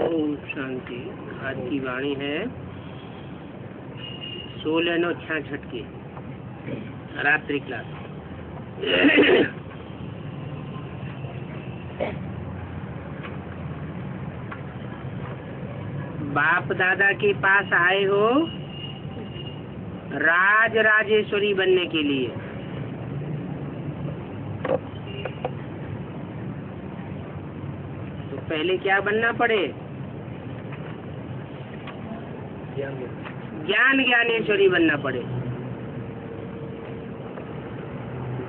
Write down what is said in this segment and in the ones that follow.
ओम शांति। आज की वाणी है 16/9/66 की रात्रि क्लास। बाप दादा के पास आए हो राज राजेश्वरी बनने के लिए। तो पहले क्या बनना पड़े? ज्ञान ज्ञानेश्वरी बनना पड़े।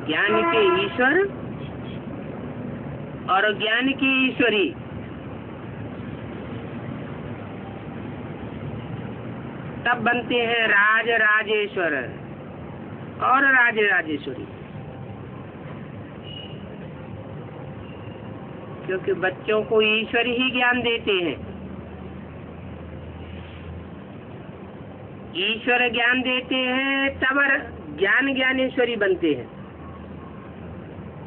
ज्ञान के ईश्वर और ज्ञान की ईश्वरी, तब बनते हैं राज राजेश्वर और राज राजेश्वरी। क्योंकि बच्चों को ईश्वर ही ज्ञान देते हैं। ईश्वर ज्ञान देते हैं तब ज्ञान ज्ञानेश्वरी बनते हैं।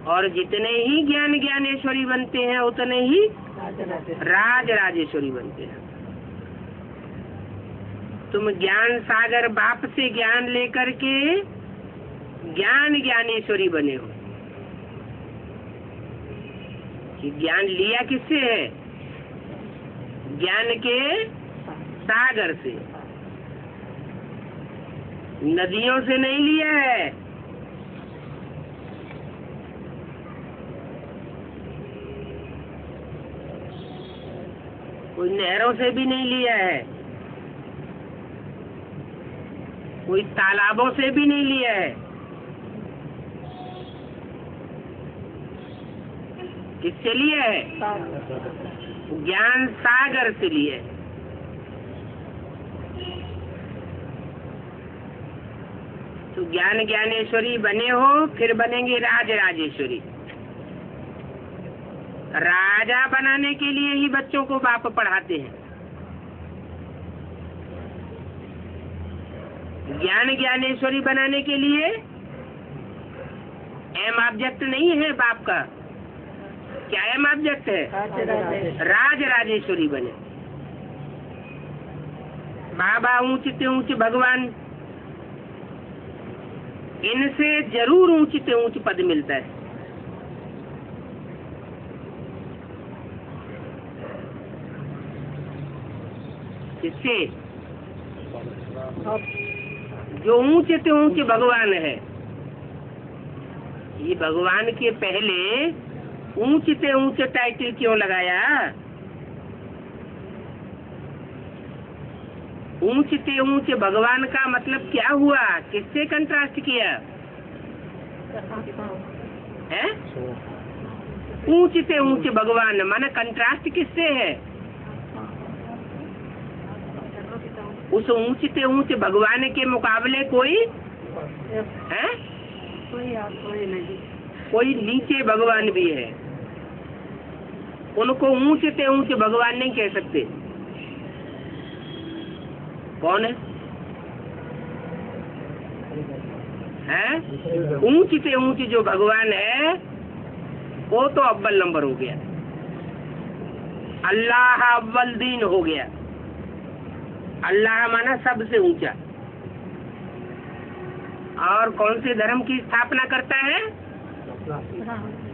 और जितने ही ज्ञान ज्ञानेश्वरी बनते हैं उतने ही राज राजेश्वरी बनते हैं। तुम ज्ञान सागर बाप से ज्ञान लेकर के ज्ञान ज्ञानेश्वरी बने हो। कि ज्ञान लिया किससे है? ज्ञान के सागर से, नदियों से नहीं लिया है। कोई नहरों से भी नहीं लिया है, कोई तालाबों से भी नहीं लिया है। किससे लिया है? ज्ञान सागर से लिया है। तो ज्ञान ज्ञानेश्वरी बने हो, फिर बनेंगे राज राजेश्वरी। राजा बनाने के लिए ही बच्चों को बाप पढ़ाते हैं। ज्ञान ज्ञानेश्वरी बनाने के लिए एम ऑब्जेक्ट नहीं है बाप का। क्या एम ऑब्जेक्ट है? राज राजेश्वरी बने। बाबा ऊंचे ऊंचे भगवान, इनसे जरूर ऊंचे ऊंचे पद मिलता है। किससे? जो ऊंचे से ऊंचे भगवान है। ये भगवान के पहले ऊंचे से ऊंचे टाइटल क्यों लगाया? ऊंचे से ऊंचे भगवान का मतलब क्या हुआ? किससे कंट्रास्ट किया है? ऊंचे से ऊंचे भगवान माने कंट्रास्ट किससे है? उस ऊंचे से ऊंचे भगवान के मुकाबले कोई है? कोई नीचे भगवान भी है। उनको ऊंचे से ऊंचे भगवान नहीं कह सकते। कौन है? ऊंचे से ऊंचे जो भगवान है वो तो अव्वल नंबर हो गया। अल्लाह अव्वल दीन हो गया। अल्लाह माना सबसे ऊंचा। और कौन से धर्म की स्थापना करता है?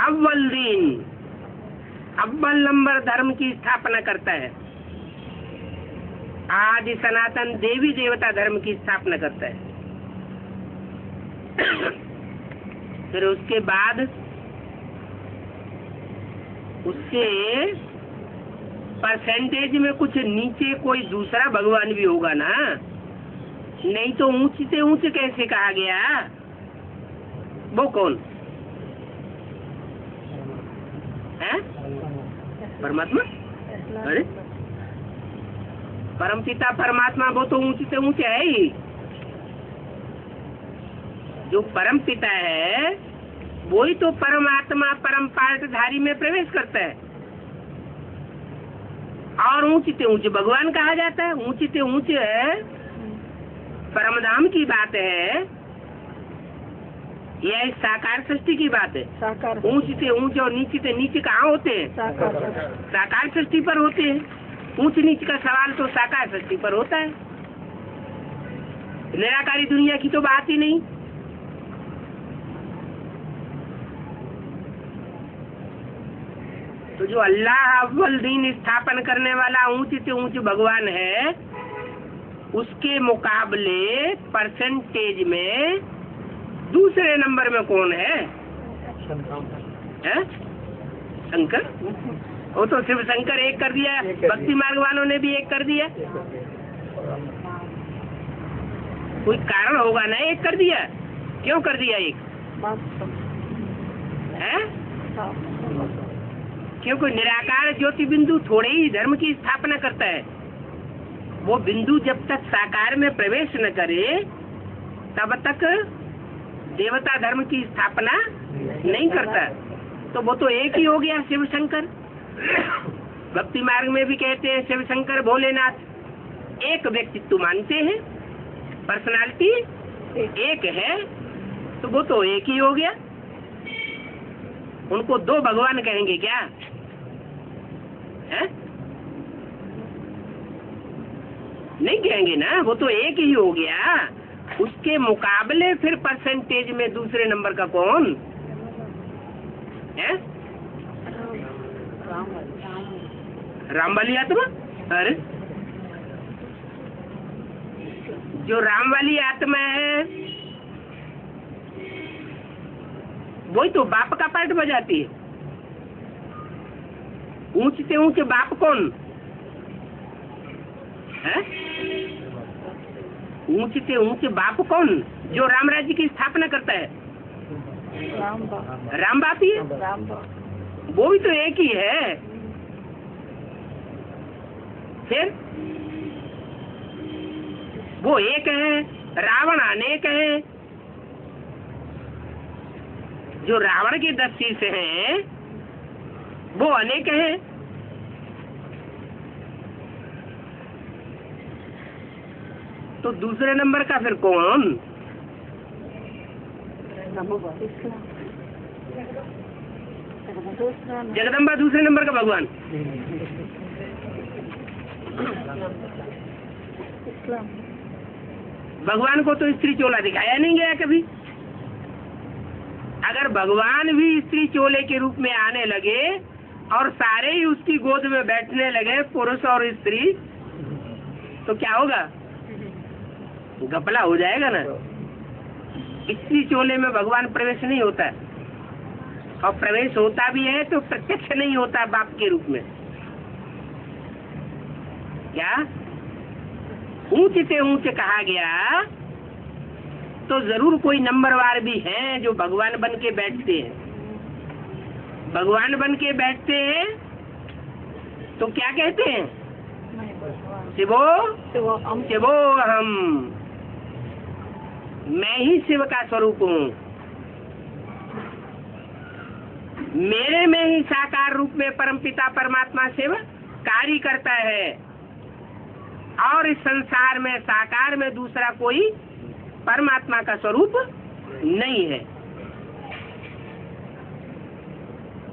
अव्वल दीन, अव्वल नंबर धर्म की स्थापना करता है। आदि सनातन देवी देवता धर्म की स्थापना करता है। फिर उसके बाद उससे परसेंटेज में कुछ नीचे कोई दूसरा भगवान भी होगा ना। नहीं तो ऊंचे से ऊंचे कैसे कहा गया? वो कौन है? परमात्मा। अरे परमपिता परमात्मा वो तो ऊंचे से ऊंचे है ही। जो परम पिता है वही तो परमात्मा परम पार्टधारी में प्रवेश करता है। और ऊंचे से ऊंचे भगवान कहा जाता है। ऊंचे से ऊंचे है, परमधाम की बात है। यह साकार सृष्टि की बात है। ऊंचे से ऊंचे और नीचे से नीचे कहाँ होते हैं? साकार सृष्टि पर होते हैं। ऊंच नीच का सवाल तो साकार सृष्टि पर होता है, निराकारी दुनिया की तो बात ही नहीं। तो जो अल्लाह अव्वल दीन स्थापन करने वाला ऊंच से ऊंच भगवान है, उसके मुकाबले परसेंटेज में दूसरे नंबर में कौन है? शंकर। वो तो शिव शंकर एक कर दिया, भक्ति मार्ग वालों ने भी एक कर दिया। कोई कारण होगा ना एक कर दिया, क्यों कर दिया एक? है क्योंकि निराकार ज्योति बिंदु थोड़े ही धर्म की स्थापना करता है। वो बिंदु जब तक साकार में प्रवेश न करे तब तक देवता धर्म की स्थापना नहीं करता। तो वो तो एक ही हो गया शिव शंकर। भक्ति मार्ग में भी कहते हैं शिव शंकर भोलेनाथ एक व्यक्तित्व मानते हैं, पर्सनालिटी एक है, तो वो तो एक ही हो गया। उनको दो भगवान कहेंगे क्या? है? नहीं कहेंगे ना, वो तो एक ही हो गया। उसके मुकाबले फिर परसेंटेज में दूसरे नंबर का कौन है? राम वाली आत्मा। अरे जो राम वाली आत्मा है वही तो बाप का पार्ट बजाती है। ऊंच से ऊंच बाप कौन है? ऊंच से ऊंच बाप कौन? जो राम राज्य की स्थापना करता है, राम बाप ही है। वो भी तो एक ही है। फिर वो एक है, रावण अनेक है। जो रावण के 10 शीश हैं वो अनेक हैं। तो दूसरे नंबर का फिर कौन? जगदम्बा दूसरे नंबर का भगवान। भगवान को तो स्त्री चोला दिखाया नहीं गया कभी। अगर भगवान भी स्त्री चोले के रूप में आने लगे और सारे ही उसकी गोद में बैठने लगे, पुरुष और स्त्री, तो क्या होगा? घपला हो जाएगा ना। स्त्री चोले में भगवान प्रवेश नहीं होता है, और प्रवेश होता भी है तो प्रत्यक्ष नहीं होता बाप के रूप में। क्या ऊंच से ऊंच कहा गया तो जरूर कोई नंबरवार भी हैं जो भगवान बन के बैठते हैं। भगवान बन के बैठते हैं तो क्या कहते हैं? शिवो शिवो हम, मैं ही शिव का स्वरूप हूँ। मेरे में ही साकार रूप में परमपिता परमात्मा शिव कार्य करता है, और इस संसार में साकार में दूसरा कोई परमात्मा का स्वरूप नहीं है।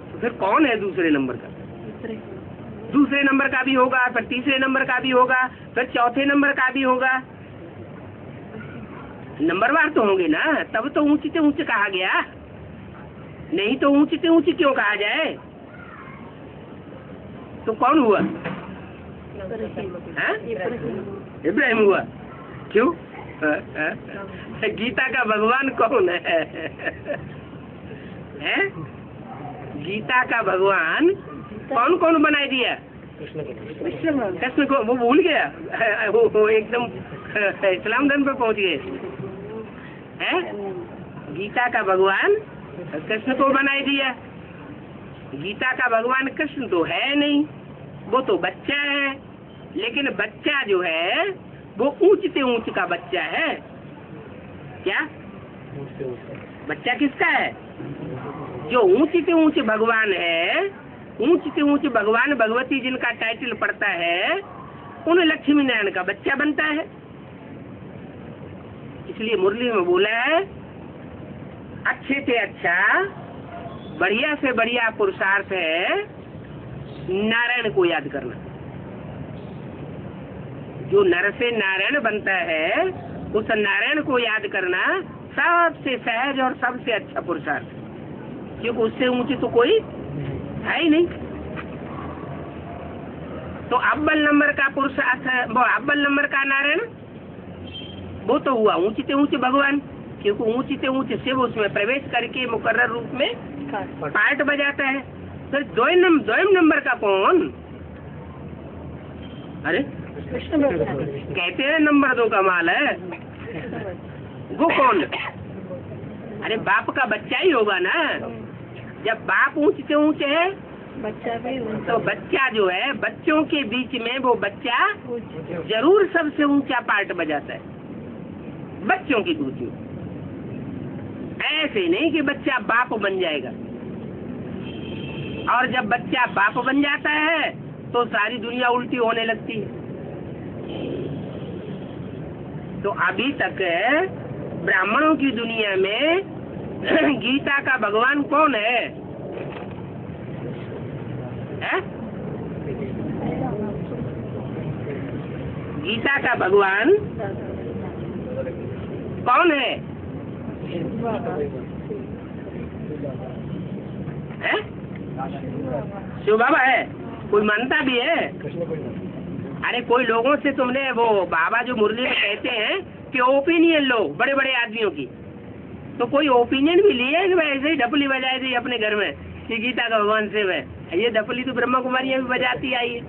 तो फिर कौन है दूसरे नंबर का? दूसरे नंबर का भी होगा, फिर तीसरे नंबर का भी होगा, फिर चौथे नंबर का भी होगा। नंबरवार तो होंगे ना, तब तो ऊंच से ऊंच कहा गया। नहीं तो ऊंच से ऊंच क्यों कहा जाए? तो कौन हुआ? इब्राहिम हुआ। क्यों? गीता का भगवान कौन है? हैं? गीता का भगवान कौन कौन बनाई दिया? कृष्ण को। वो भूल गया, वो एकदम इस्लाम धर्म पे पहुंच गए हैं। गीता का भगवान कृष्ण को बनाई दिया। गीता का भगवान कृष्ण तो है नहीं, वो तो बच्चा है। लेकिन बच्चा जो है वो ऊंच से ऊंच का बच्चा है। क्या बच्चा किसका है? जो ऊंच से ऊंच भगवान है, ऊंच से ऊंच भगवान भगवती जिनका टाइटल पड़ता है, उन लक्ष्मी नारायण का बच्चा बनता है। इसलिए मुरली में बोला है, अच्छे से अच्छा बढ़िया से बढ़िया पुरुषार्थ है नारायण को याद करना। जो नर से नारायण बनता है, उस नारायण को याद करना सबसे सहज और सबसे अच्छा पुरुषार्थ, क्योंकि उससे ऊंची तो कोई है ही नहीं। तो अव्वल नंबर का पुरुषार्थ, वो अव्वल नंबर का नारायण, वो तो हुआ ऊंची से ऊंचे भगवान, क्योंकि ऊंची से ऊंचे शिव उसमें प्रवेश करके मुकर्रर रूप में पार्ट बजाता है। तो द्वयम नंबर का कौन? अरे कहते हैं नंबर 2 का माल है, वो कौन? अरे बाप का बच्चा ही होगा ना। जब बाप ऊंचे से ऊंचे है, बच्चा भी तो बच्चा जो है, बच्चों के बीच में वो बच्चा जरूर सबसे ऊंचा पार्ट बजाता है बच्चों की कुर्सी। ऐसे नहीं कि बच्चा बाप बन जाएगा, और जब बच्चा बाप बन जाता है तो सारी दुनिया उल्टी होने लगती है। तो अभी तक ब्राह्मणों की दुनिया में गीता का भगवान कौन है? गीता का भगवान कौन है? शिव बाबा है? कोई मानता भी है? अरे कोई लोगों से तुमने वो बाबा जो मुरली में कहते हैं कि ओपिनियन लो बड़े बड़े आदमियों की, तो कोई ओपिनियन भी लिए कि ऐसे ही ढपली बजाई दी अपने घर में कि गीता का भगवान शिव है? ये ढपली तो ब्रह्मा कुमारियां भी बजाती आई है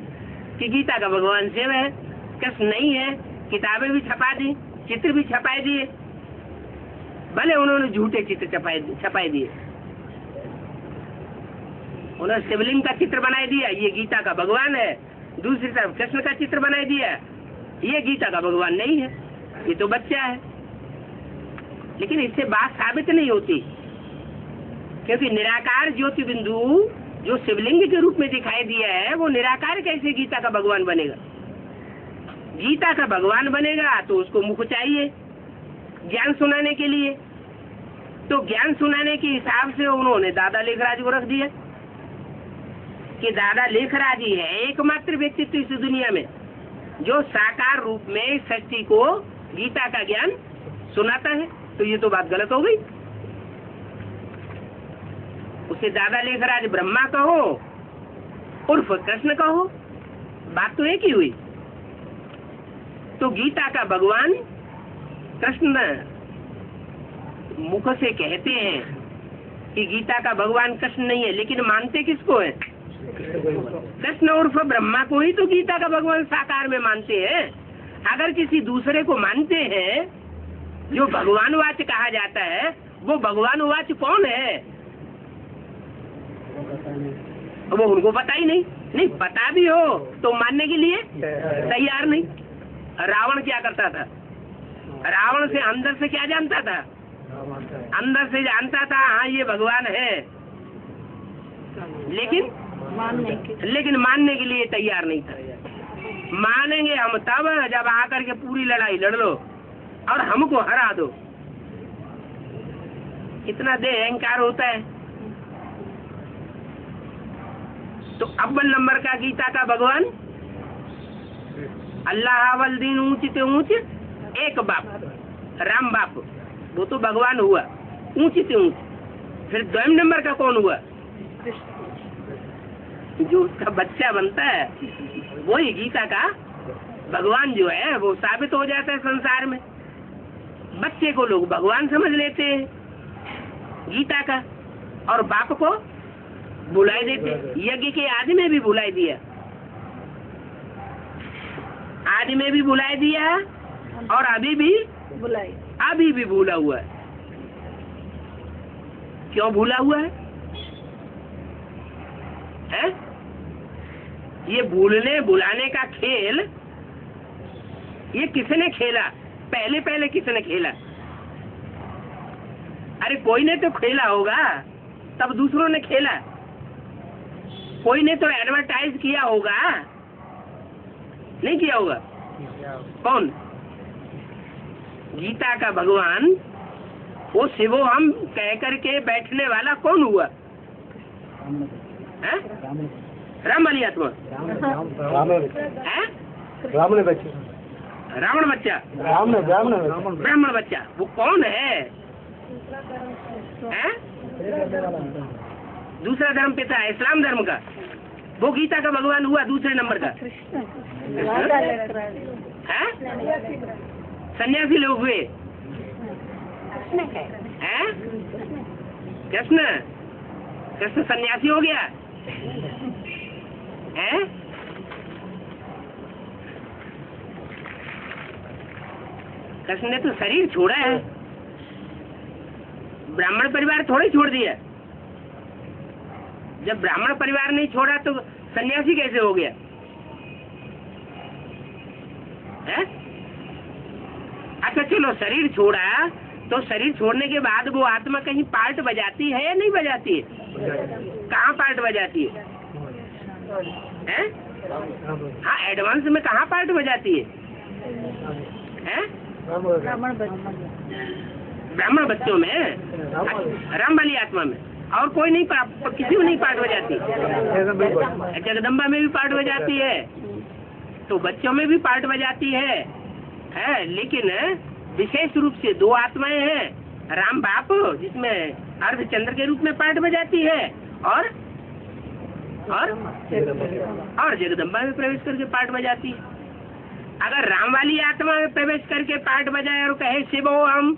कि गीता का भगवान शिव है। कस नहीं है, किताबें भी छपा दी, चित्र भी छपाई दिए, भले उन्होंने झूठे चित्र छपाई दिए, उन्होंने शिवलिंग का चित्र बनाई दिया, ये गीता का भगवान है। दूसरी तरफ कृष्ण का चित्र बनाई दिया, ये गीता का भगवान नहीं है, ये तो बच्चा है। लेकिन इससे बात साबित नहीं होती, क्योंकि निराकार ज्योति बिंदु जो शिवलिंग के रूप में दिखाई दिया है, वो निराकार कैसे गीता का भगवान बनेगा? गीता का भगवान बनेगा तो उसको मुख चाहिए ज्ञान सुनाने के लिए। तो ज्ञान सुनाने के हिसाब से उन्होंने दादा लेखराज को रख दिया कि दादा लेखराज ही है एकमात्र व्यक्तित्व इस दुनिया में जो साकार रूप में सृष्टि को गीता का ज्ञान सुनाता है। तो ये तो बात गलत हो गई। उसे दादा लेखराज ब्रह्मा कहो उर्फ कृष्ण कहो, बात तो एक ही हुई। तो गीता का भगवान कृष्ण मुख से कहते हैं कि गीता का भगवान कृष्ण नहीं है, लेकिन मानते किसको है? कृष्ण उर्फ ब्रह्मा को ही तो गीता का भगवान साकार में मानते हैं। अगर किसी दूसरे को मानते हैं जो भगवानवाच कहा जाता है, वो भगवानवाच कौन है? वो उनको पता ही नहीं पता भी हो तो मानने के लिए तैयार नहीं। रावण क्या करता था? रावण से अंदर से क्या जानता था? अंदर से जानता था हाँ ये भगवान है, लेकिन मानने के लिए तैयार नहीं था। मानेंगे हम तब जब आकर के पूरी लड़ाई लड़ लो और हमको हरा दो। कितना दे अहंकार होता है। तो अव्वल नंबर का गीता का भगवान अल्लाह अव्वल दिन ऊंच से ऊंच एक बाप, राम बाप, वो तो भगवान हुआ ऊंच से ऊंच। फिर द्वयम नंबर का कौन हुआ? जो उसका बच्चा बनता है वही गीता का भगवान जो है वो साबित हो जाता है संसार में। बच्चे को लोग भगवान समझ लेते हैं गीता का, और बाप को बुलाई देते। यज्ञ के आदि में भी बुलाई दिया, आदि में भी बुलाई दिया और अभी भी भूला हुआ है। क्यों भूला हुआ है? ये भूलने भुलाने का खेल ये किसने खेला? पहले किसने खेला? अरे कोई ने तो खेला होगा, तब दूसरों ने खेला। कोई ने तो एडवर्टाइज किया होगा, नहीं किया होगा? कौन? गीता का भगवान वो शिवो हम कह करके बैठने वाला कौन हुआ? राम वाली आत्मा। रावण बच्चा, ब्राह्मण बच्चा, वो कौन है? दूसरा धर्म पिता है इस्लाम धर्म का। वो गीता का भगवान हुआ दूसरे नंबर का। है सन्यासी लोग हुए हैं? कृष्ण सन्यासी हो गया है? कृष्ण ने तो शरीर छोड़ा है, ब्राह्मण परिवार थोड़े छोड़ दिया। जब ब्राह्मण परिवार नहीं छोड़ा तो सन्यासी कैसे हो गया है? अच्छा चलो, शरीर छोड़ा तो शरीर छोड़ने के बाद वो आत्मा कहीं पार्ट बजाती है या नहीं बजाती है? कहाँ पार्ट बजाती है? हाँ, एडवांस में कहाँ पार्ट बजाती है? ब्राह्मण बच्चों में, राम वाली आत्मा में, और कोई नहीं, किसी में नहीं पार्ट बजाती। जगदम्बा में भी पार्ट बजाती है, तो बच्चों में भी पार्ट बजाती है, लेकिन विशेष रूप से दो आत्माएं हैं, राम बाप जिसमें अर्धचंद्र के रूप में पार्ट बजाती है, और जगदम्बा में प्रवेश करके पार्ट बजाती है। अगर राम वाली आत्मा में प्रवेश करके पार्ट बजाए और कहे शिवो हम,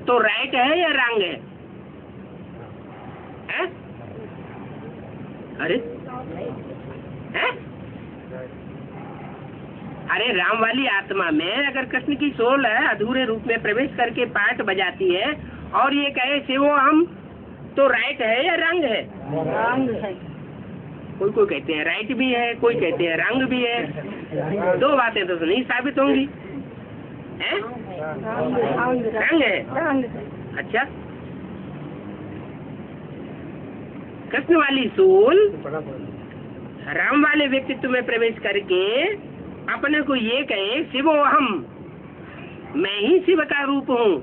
तो राइट है या रंग है? अरे है? अरे राम वाली आत्मा में अगर कृष्ण की सोल है अधूरे रूप में प्रवेश करके पार्ट बजाती है और ये कहे शिवो हम, तो राइट है या रंग है? रंग है। कोई कहते हैं राइट भी है, कोई कहते हैं रंग भी है। दो बातें तो नहीं साबित होंगी। हैं? रंग है। अच्छा, कृष्ण वाली सोल राम वाले व्यक्तित्व में प्रवेश करके अपने को ये कहे शिवो हम, मैं ही शिव का रूप हूँ,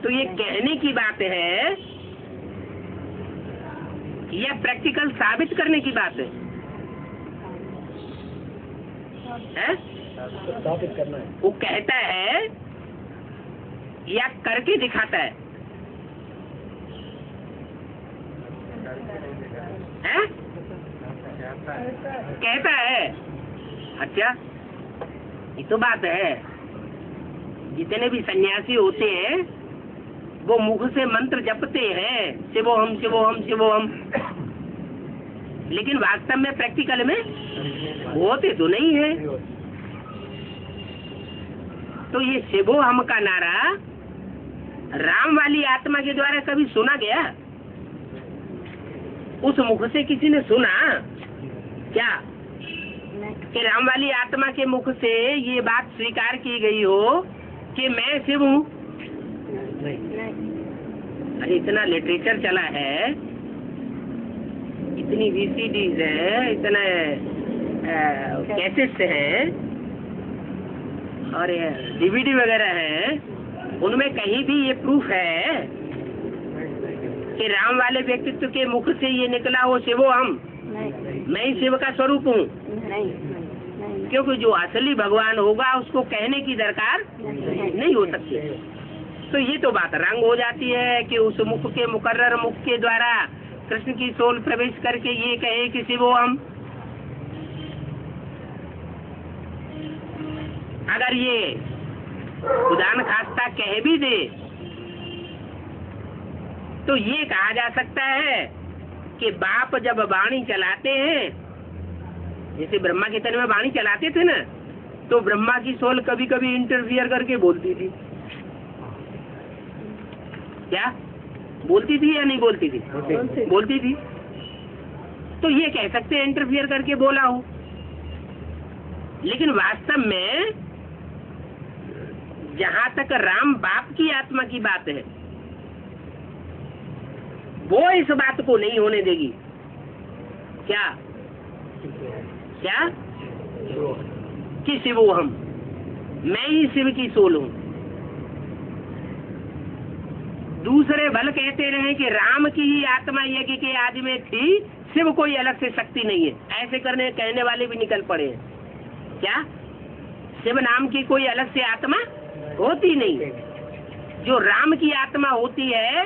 तो ये कहने की बात है या प्रैक्टिकल साबित करने की बात है? साबित करना है। वो कहता है या करके दिखाता है? हैं? कहता है। अच्छा, ये तो बात है। जितने भी सन्यासी होते हैं वो मुख से मंत्र जपते हैं, शिवो हम शिवो हम शिवो हम, लेकिन वास्तव में प्रैक्टिकल में होते तो नहीं है। तो ये शिवो हम का नारा राम वाली आत्मा के द्वारा कभी सुना गया? उस मुख से किसी ने सुना क्या कि राम वाली आत्मा के मुख से ये बात स्वीकार की गई हो कि मैं शिव हूँ? अरे इतना लिटरेचर चला है, इतनी VCDs है, इतने कैसेट्स हैं और DVD वगैरह है, उनमें कहीं भी ये प्रूफ है कि राम वाले व्यक्तित्व के मुख से ये निकला हो शिवो हम, मैं ही शिव का स्वरूप हूँ? क्योंकि जो असली भगवान होगा उसको कहने की दरकार नहीं हो सकती। तो ये तो बात रंग हो जाती है कि उस मुख के मुकर्रर मुख के द्वारा कृष्ण की सोल प्रवेश करके ये कहे कि शिवो हम। अगर ये खुदान खास्ता कह भी दे तो ये कहा जा सकता है कि बाप जब वाणी चलाते हैं, जैसे ब्रह्मा के तन में वाणी चलाते थे ना, तो ब्रह्मा की सोल कभी कभी इंटरफियर करके बोलती थी। क्या बोलती थी या नहीं बोलती थी? बोलती थी। तो ये कह सकते हैं इंटरफियर करके बोला हो, लेकिन वास्तव में जहाँ तक राम बाप की आत्मा की बात है वो इस बात को नहीं होने देगी। क्या क्या कि शिवो हम, मैं ही शिव की सोल हूँ। दूसरे भल कहते रहे कि राम की ही आत्मा यज्ञ के आदि में थी, शिव कोई अलग से शक्ति नहीं है, ऐसे कहने वाले भी निकल पड़े हैं। क्या शिव नाम की कोई अलग से आत्मा होती नहीं? जो राम की आत्मा होती है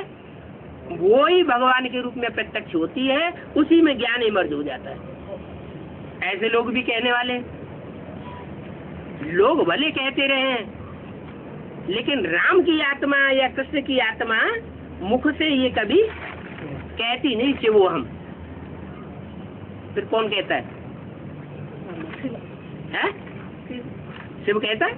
वो ही भगवान के रूप में प्रत्यक्ष होती है, उसी में ज्ञान इमर्ज हो जाता है। ऐसे लोग भी कहने वाले, लोग भले कहते रहे, लेकिन राम की आत्मा या कृष्ण की आत्मा मुख से ये कभी कहती नहीं शिवो हम। फिर कौन कहता है? शिव कहता है?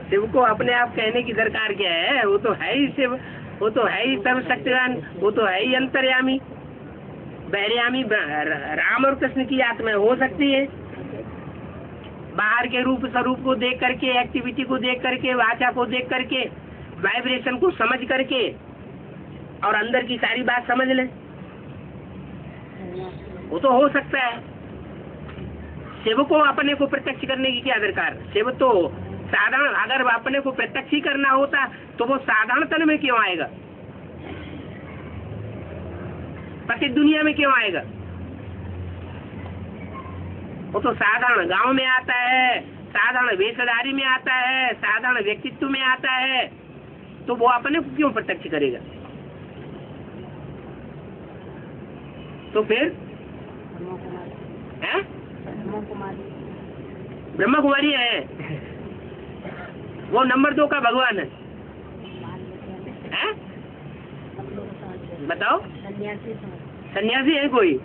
शिव को अपने आप कहने की दरकार क्या है? वो तो है ही शिव, वो तो है ही सर्वशक्तिवान, वो तो है ही अंतर्यामी। बहरयामी राम और कृष्ण की आत्मा हो सकती है, बाहर के रूप स्वरूप को देख करके, एक्टिविटी को देख करके, वाचा को देख करके, वाइब्रेशन को समझ करके और अंदर की सारी बात समझ ले, वो तो हो सकता है। शिव को अपने को प्रत्यक्ष करने की क्या दरकार? शिव तो साधारण, अगर अपने को प्रत्यक्ष ही करना होता तो वो साधारण तन में क्यों आएगा? प्रत्येक दुनिया में क्यों आएगा? वो तो साधारण गांव में आता है, साधारण वेशधारी में आता है, साधारण व्यक्तित्व में आता है, तो वो अपने को क्यों प्रत्यक्ष करेगा? तो फिर ब्रह्मा कुमारी है, वो नंबर 2 का भगवान है? बताओ, सन्यासी है कोई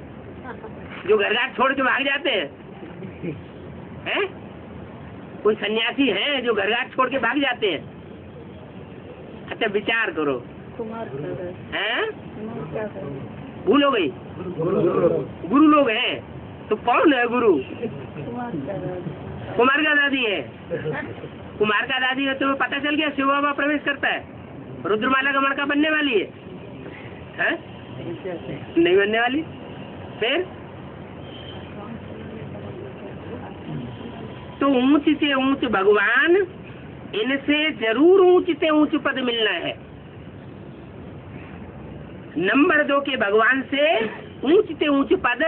जो घर घाट छोड़ के भाग जाते हैं? कोई सन्यासी है जो घर घाट छोड़ के भाग जाते हैं? अच्छा विचार करो, हैं? भूल हो गई? गुरु लोग हैं, तो कौन है गुरु? कुमार का दादी है। कुमार का दादी है तो पता चल गया शिव बाबा प्रवेश करता है, रुद्रमाला का मणका बनने वाली है? नहीं बनने वाली। फिर तो ऊंच से ऊंच भगवान, इनसे जरूर ऊंच से ऊंच पद मिलना है। नंबर 2 के भगवान से ऊंच से ऊंच पद,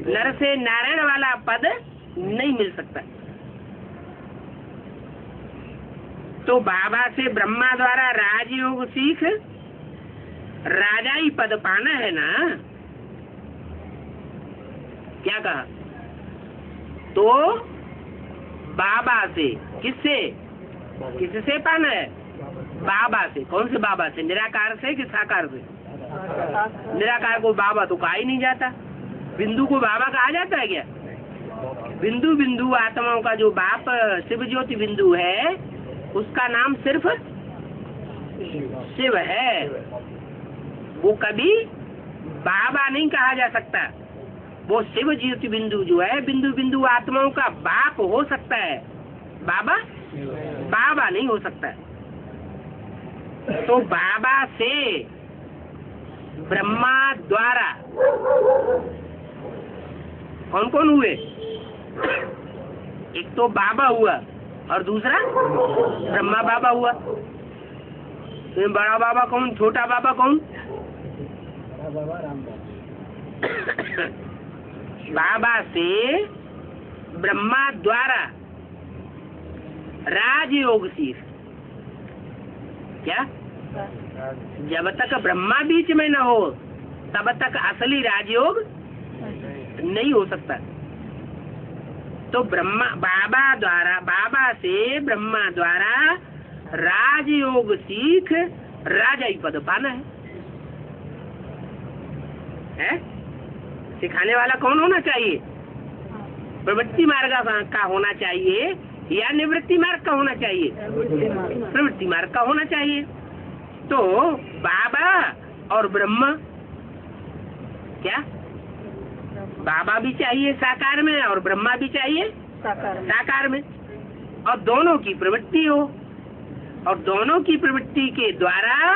नर से नारायण वाला पद नहीं मिल सकता। तो बाबा से ब्रह्मा द्वारा राजयोग सीख राजाई पद पाना है ना? क्या कहा? तो बाबा से, किससे पाना है? बाबा से। कौन से बाबा से? निराकार से कि साकार से? निराकार को बाबा तो कहा ही नहीं जाता। बिंदु को बाबा कहा जाता है क्या? बिंदु बिंदु आत्माओं का जो बाप शिव ज्योति बिंदु है, उसका नाम सिर्फ शिव है, वो कभी बाबा नहीं कहा जा सकता। वो शिव ज्योति बिंदु जो है, बिंदु बिंदु आत्माओं का बाप हो सकता है, बाबा नहीं हो सकता। तो बाबा से ब्रह्मा द्वारा कौन कौन हुए? एक तो बाबा हुआ और दूसरा ब्रह्मा बाबा हुआ। तो बड़ा बाबा कौन, छोटा बाबा कौन? बाबा से ब्रह्मा द्वारा राजयोग सीख। क्या? जब तक ब्रह्मा बीच में न हो तब तक असली राजयोग नहीं हो सकता। तो बाबा से ब्रह्मा द्वारा राजयोग सीख राजाई पद पाना है? सिखाने वाला कौन होना चाहिए? प्रवृत्ति मार्ग का होना चाहिए या निवृत्ति मार्ग का होना चाहिए? प्रवृत्ति मार्ग का होना चाहिए। तो बाबा और ब्रह्मा, क्या बाबा भी चाहिए साकार में और ब्रह्मा भी चाहिए साकार में, और दोनों की प्रवृत्ति हो, और दोनों की प्रवृत्ति के द्वारा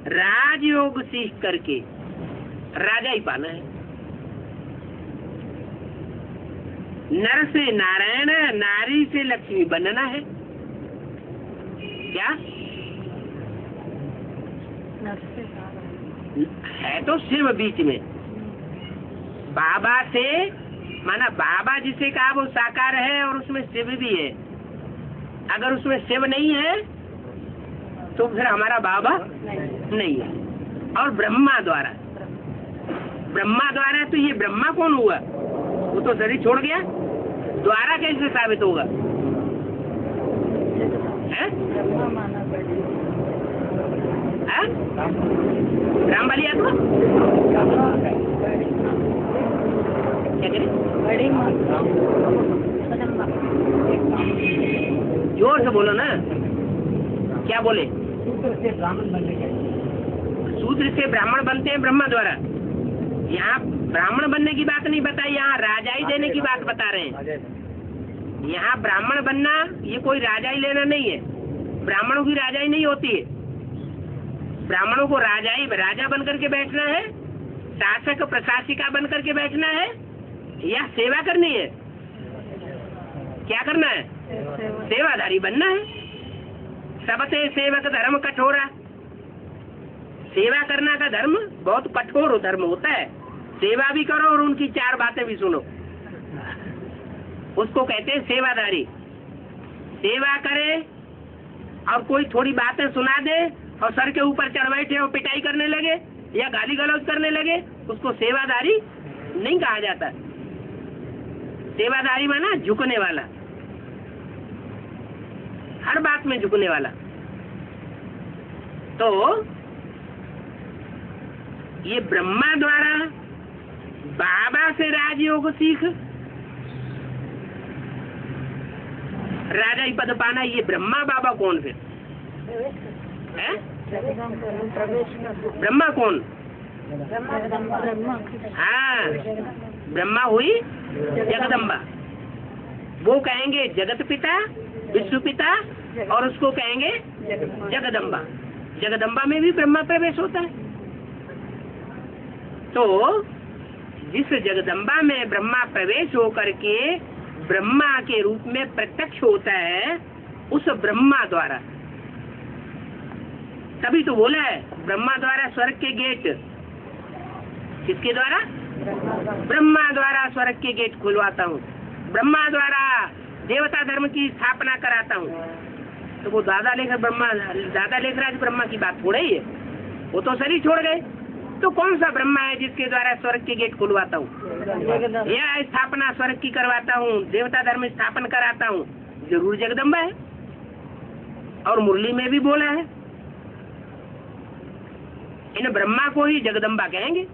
राजयोग सीख करके राजा ही पाना है। नर से नारायण, नारी से लक्ष्मी बनना है। क्या? है तो शिव बीच में। बाबा से माना बाबा जिसे कहा वो साकार है और उसमें शिव भी है। अगर उसमें शिव नहीं है तो फिर हमारा बाबा नहीं है। और ब्रह्मा द्वारा तो ये ब्रह्मा कौन हुआ? वो तो शरीर छोड़ गया, द्वारा कैसे साबित होगा? है? राम बलिया तो क्या करें? जोर से बोलो ना, क्या बोले? शूद्र से ब्राह्मण बनते हैं ब्रह्मा द्वारा। यहाँ ब्राह्मण बनने की बात नहीं बताई, यहाँ राजाई देने की बात बता रहे हैं। यहाँ ब्राह्मण बनना ये कोई राजाई लेना नहीं है। ब्राह्मणों की राजाई नहीं होती है। ब्राह्मणों को राजा बन करके बैठना है, शासक प्रशासिका बन करके बैठना है, या सेवा करनी है? क्या करना है? सेवाधारी बनना है। सबसे सेवक धर्म कठोरा। सेवा करना का धर्म बहुत कठोर धर्म होता है। सेवा भी करो और उनकी 4 बातें भी सुनो, उसको कहते हैं सेवाधारी। सेवा करे और कोई थोड़ी बातें सुना दे और सर के ऊपर चढ़ बैठे और पिटाई करने लगे या गाली गलौज करने लगे, उसको सेवाधारी नहीं कहा जाता। सेवाधारी माना झुकने वाला, हर बात में झुकने वाला। तो ये ब्रह्मा द्वारा बाबा से राजयोग सीख राजाई पद पाना, ये ब्रह्मा बाबा कौन फिर है? ब्रह्मा कौन? हाँ, ब्रह्मा हुई जगदम्बा। वो कहेंगे जगत पिता, विश्व पिता, और उसको कहेंगे जगदम्बा। जगदम्बा में भी ब्रह्मा प्रवेश होता है। तो जिस जगदम्बा में ब्रह्मा प्रवेश होकर के ब्रह्मा के रूप में प्रत्यक्ष होता है, उस ब्रह्मा द्वारा, तभी तो बोला है ब्रह्मा द्वारा स्वर्ग के गेट। किसके द्वारा? ब्रह्मा द्वारा स्वर्ग के गेट खुलवाता हूँ, ब्रह्मा द्वारा देवता धर्म की स्थापना कराता हूँ। तो वो दादा लेखराज ब्रह्मा की बात थोड़ा ही है, वो तो शरीर छोड़ गए। तो कौन सा ब्रह्मा है जिसके द्वारा स्वर्ग के गेट खुलवाता हूँ या स्थापना स्वर्ग की करवाता हूँ, देवता धर्म स्थापन कराता हूँ? जरूर जगदम्बा है। और मुरली में भी बोला है, इन ब्रह्मा को ही जगदम्बा कहेंगे।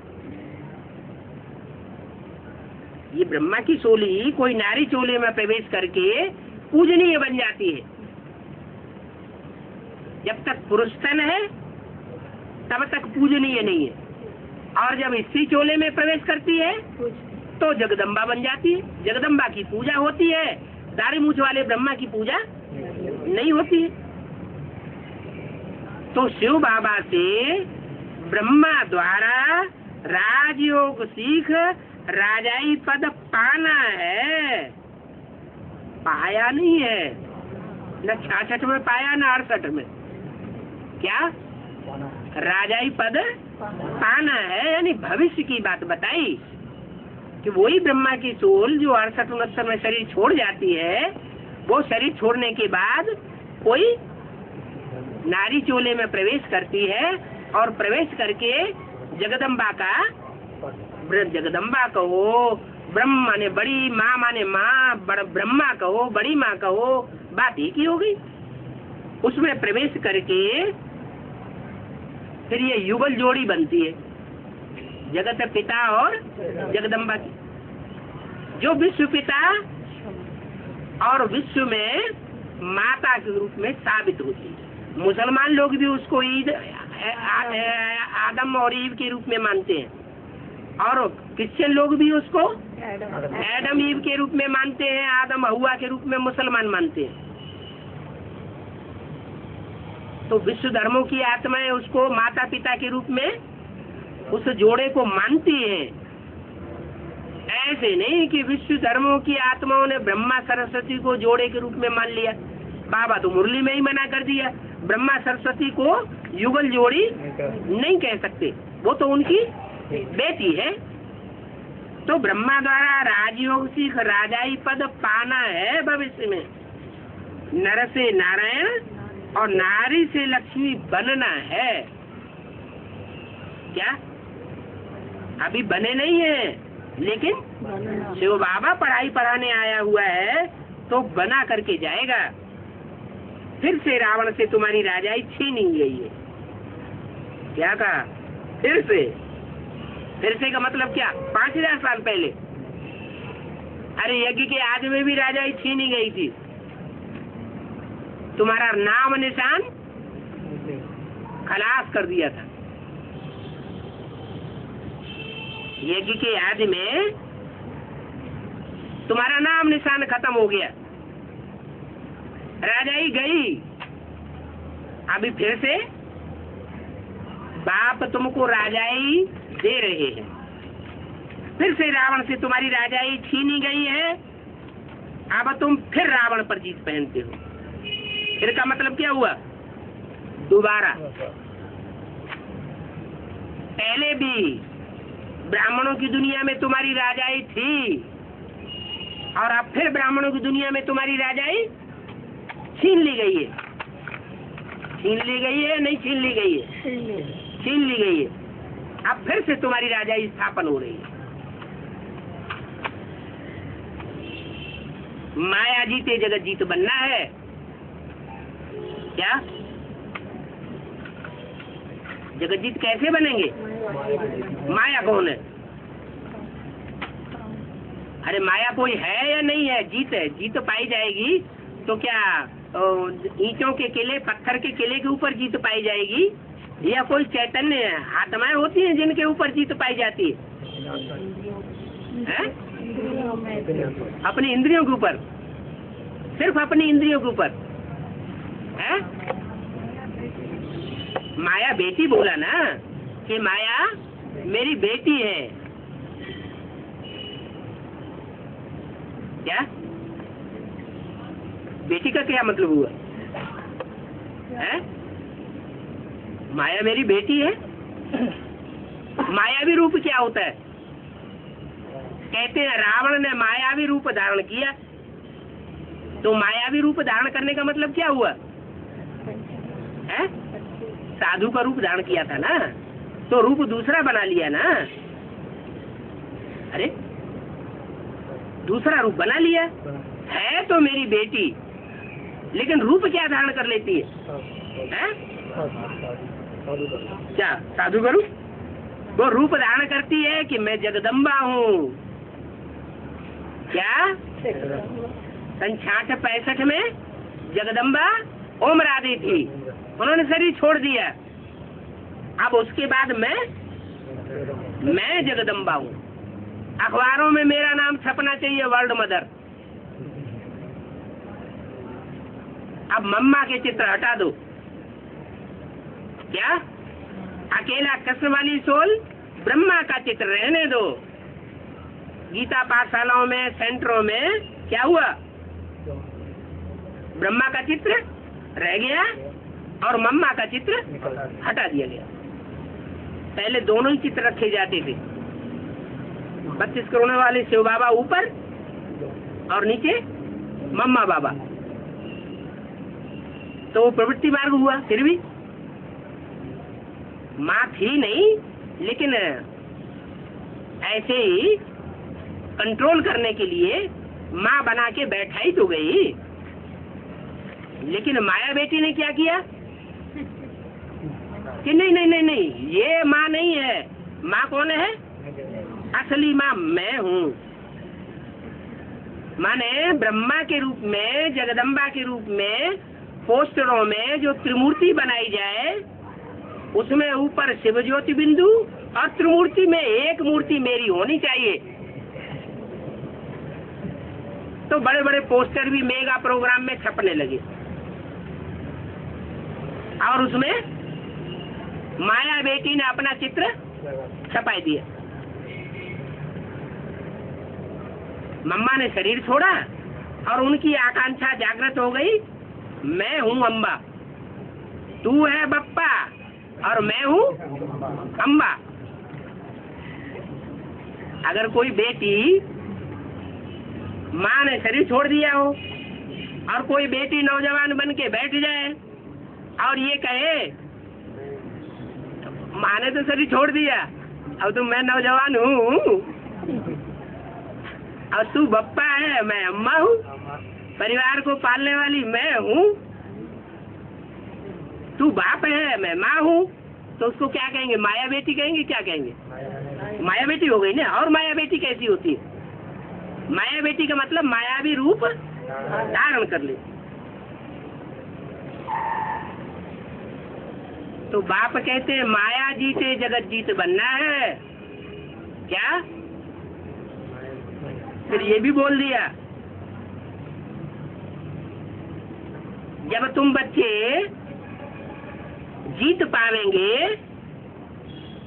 ये ब्रह्मा की सोली कोई नारी चोले में प्रवेश करके पूजनीय बन जाती है। जब तक पुरुष तन है तब तक पूजनीय नहीं है, और जब स्त्री चोले में प्रवेश करती है तो जगदम्बा बन जाती है। जगदम्बा की पूजा होती है, दाढ़ी मूछ वाले ब्रह्मा की पूजा नहीं होती है। तो शिव बाबा से ब्रह्मा द्वारा राजयोग सीख राजाई पद पाना है, पाया नहीं है। न 66 में पाया न 68 में। क्या? राजाई पद पाना है, यानी भविष्य की बात बताई कि वही ब्रह्मा की सोल जो 68-69 में शरीर छोड़ जाती है, वो शरीर छोड़ने के बाद कोई नारी चोले में प्रवेश करती है और प्रवेश करके जगदम्बा का, जगदम्बा कहो, ब्रह्म माने बड़ी, माँ माने माँ, ब्रह्मा कहो, बड़ी माँ कहो, बात एक ही हो गई। उसमें प्रवेश करके फिर ये युगल जोड़ी बनती है जगत पिता और जगदम्बा की, जो विश्व पिता और विश्व में माता के रूप में साबित होती है। मुसलमान लोग भी उसको ईद आदम और ईव के रूप में मानते हैं, और क्रिश्चियन लोग भी उसको एडम ईव के रूप में मानते हैं, आदम हवा के रूप में मुसलमान मानते हैं। तो विश्व धर्मों की आत्माएं उसको माता पिता के रूप में उस जोड़े को मानती हैं। ऐसे नहीं कि विश्व धर्मों की आत्माओं ने ब्रह्मा सरस्वती को जोड़े के रूप में मान लिया। बाबा तो मुरली में ही मना कर दिया, ब्रह्मा सरस्वती को युगल जोड़ी नहीं कह सकते। वो तो उनकी बेटी है। तो ब्रह्मा द्वारा राजयोग सीख राजाई पद पाना है भविष्य में। नर से नारायण और नारी से लक्ष्मी बनना है। क्या अभी बने नहीं है, लेकिन शिव बाबा पढ़ाई पढ़ाने आया हुआ है तो बना करके जाएगा। फिर से रावण से तुम्हारी राजाई छीनी गई है। क्या कहा? फिर से का मतलब क्या? 5000 साल पहले। अरे यज्ञ के आदि में भी राजाई छीनी गई थी। तुम्हारा नाम निशान खलास कर दिया था। यज्ञ के आदि में तुम्हारा नाम निशान खत्म हो गया, राजाई गई। अभी फिर से बाप तुमको राजाई दे रहे हैं। फिर से रावण से तुम्हारी राजाई छीनी गई है। अब तुम फिर रावण पर जीत पहनते हो। फिर का मतलब क्या हुआ? दोबारा। पहले भी ब्राह्मणों की दुनिया में तुम्हारी राजाई थी और अब फिर ब्राह्मणों की दुनिया में तुम्हारी राजाई छीन ली गई है। छीन ली गई है? नहीं छीन ली गई है, छीन ली गई है। अब फिर से तुम्हारी राजाई स्थापन हो रही है। माया जीते जगत जीत बनना है। क्या जगत जीत कैसे बनेंगे? माया कौन है? अरे माया कोई है या नहीं है? जीत है। जीत पाई जाएगी तो क्या ईंटों के किले, पत्थर के किले के ऊपर जीत पाई जाएगी, या कोई चैतन्य आत्माएं होती हैं जिनके ऊपर जीत पाई जाती है? अपनी इंद्रियों के ऊपर, सिर्फ अपनी इंद्रियों के ऊपर है? माया बेटी बोला ना कि माया मेरी बेटी है। क्या बेटी का क्या मतलब हुआ है? माया मेरी बेटी है। मायावी रूप क्या होता है? कहते हैं रावण ने मायावी रूप धारण किया। तो मायावी रूप धारण करने का मतलब क्या हुआ है? साधु का रूप धारण किया था ना, तो रूप दूसरा बना लिया ना। अरे दूसरा रूप बना लिया है तो मेरी बेटी, लेकिन रूप क्या धारण कर लेती है? क्या साधु का रूप? वो रूप धारण करती है कि मैं जगदम्बा हूँ। क्या 66-65 में जगदम्बा ओम राधी थी, उन्होंने शरीर छोड़ दिया। अब उसके बाद मैं जगदम्बा हूँ। अखबारों में मेरा नाम छपना चाहिए, वर्ल्ड मदर। अब मम्मा के चित्र हटा दो। क्या अकेला कृष्ण वाली सोल ब्रह्मा का चित्र रहने दो। गीता पाठशालाओं में, सेंटरों में क्या हुआ? ब्रह्मा का चित्र रह गया और मम्मा का चित्र हटा दिया गया। पहले दोनों ही चित्र रखे जाते थे। 32 करोड़ वाले शिव बाबा ऊपर और नीचे मम्मा बाबा। तो वो प्रवृत्ति मार्ग हुआ। फिर भी माँ थी नहीं, लेकिन ऐसे ही कंट्रोल करने के लिए माँ बना के बैठाई तो गई। लेकिन माया बेटी ने क्या किया कि नहीं नहीं नहीं नहीं, ये माँ नहीं है। माँ कौन है? असली माँ मैं हूँ। माने ब्रह्मा के रूप में, जगदम्बा के रूप में पोस्टरों में जो त्रिमूर्ति बनाई जाए, उसमें ऊपर शिव ज्योति बिंदु और त्रिमूर्ति में एक मूर्ति मेरी होनी चाहिए। तो बड़े बड़े पोस्टर भी मेगा प्रोग्राम में छपने लगे और उसमें माया बेटी ने अपना चित्र छपाई दिया। मम्मा ने शरीर छोड़ा और उनकी आकांक्षा जागृत हो गई, मैं हूँ अम्बा, तू है बप्पा और मैं हूँ अम्बा। अगर कोई बेटी माँ ने शरीर छोड़ दिया हो और कोई बेटी नौजवान बन के बैठ जाए और ये कहे माँ ने तो शरीर छोड़ दिया, अब तो मैं नौजवान हूँ, और तू बप्पा है, मैं अम्मा हूँ, परिवार को पालने वाली मैं हूँ, तू बाप है, मैं माँ हूँ, तो उसको क्या कहेंगे? माया बेटी कहेंगे? क्या कहेंगे? माया बेटी हो गई ना। और माया बेटी कैसी होती है? माया बेटी का मतलब मायावी रूप धारण कर ले। तो बाप कहते हैं माया जीते जगत जीत बनना है क्या? फिर ये भी बोल दिया, जब तुम बच्चे जीत पावेंगे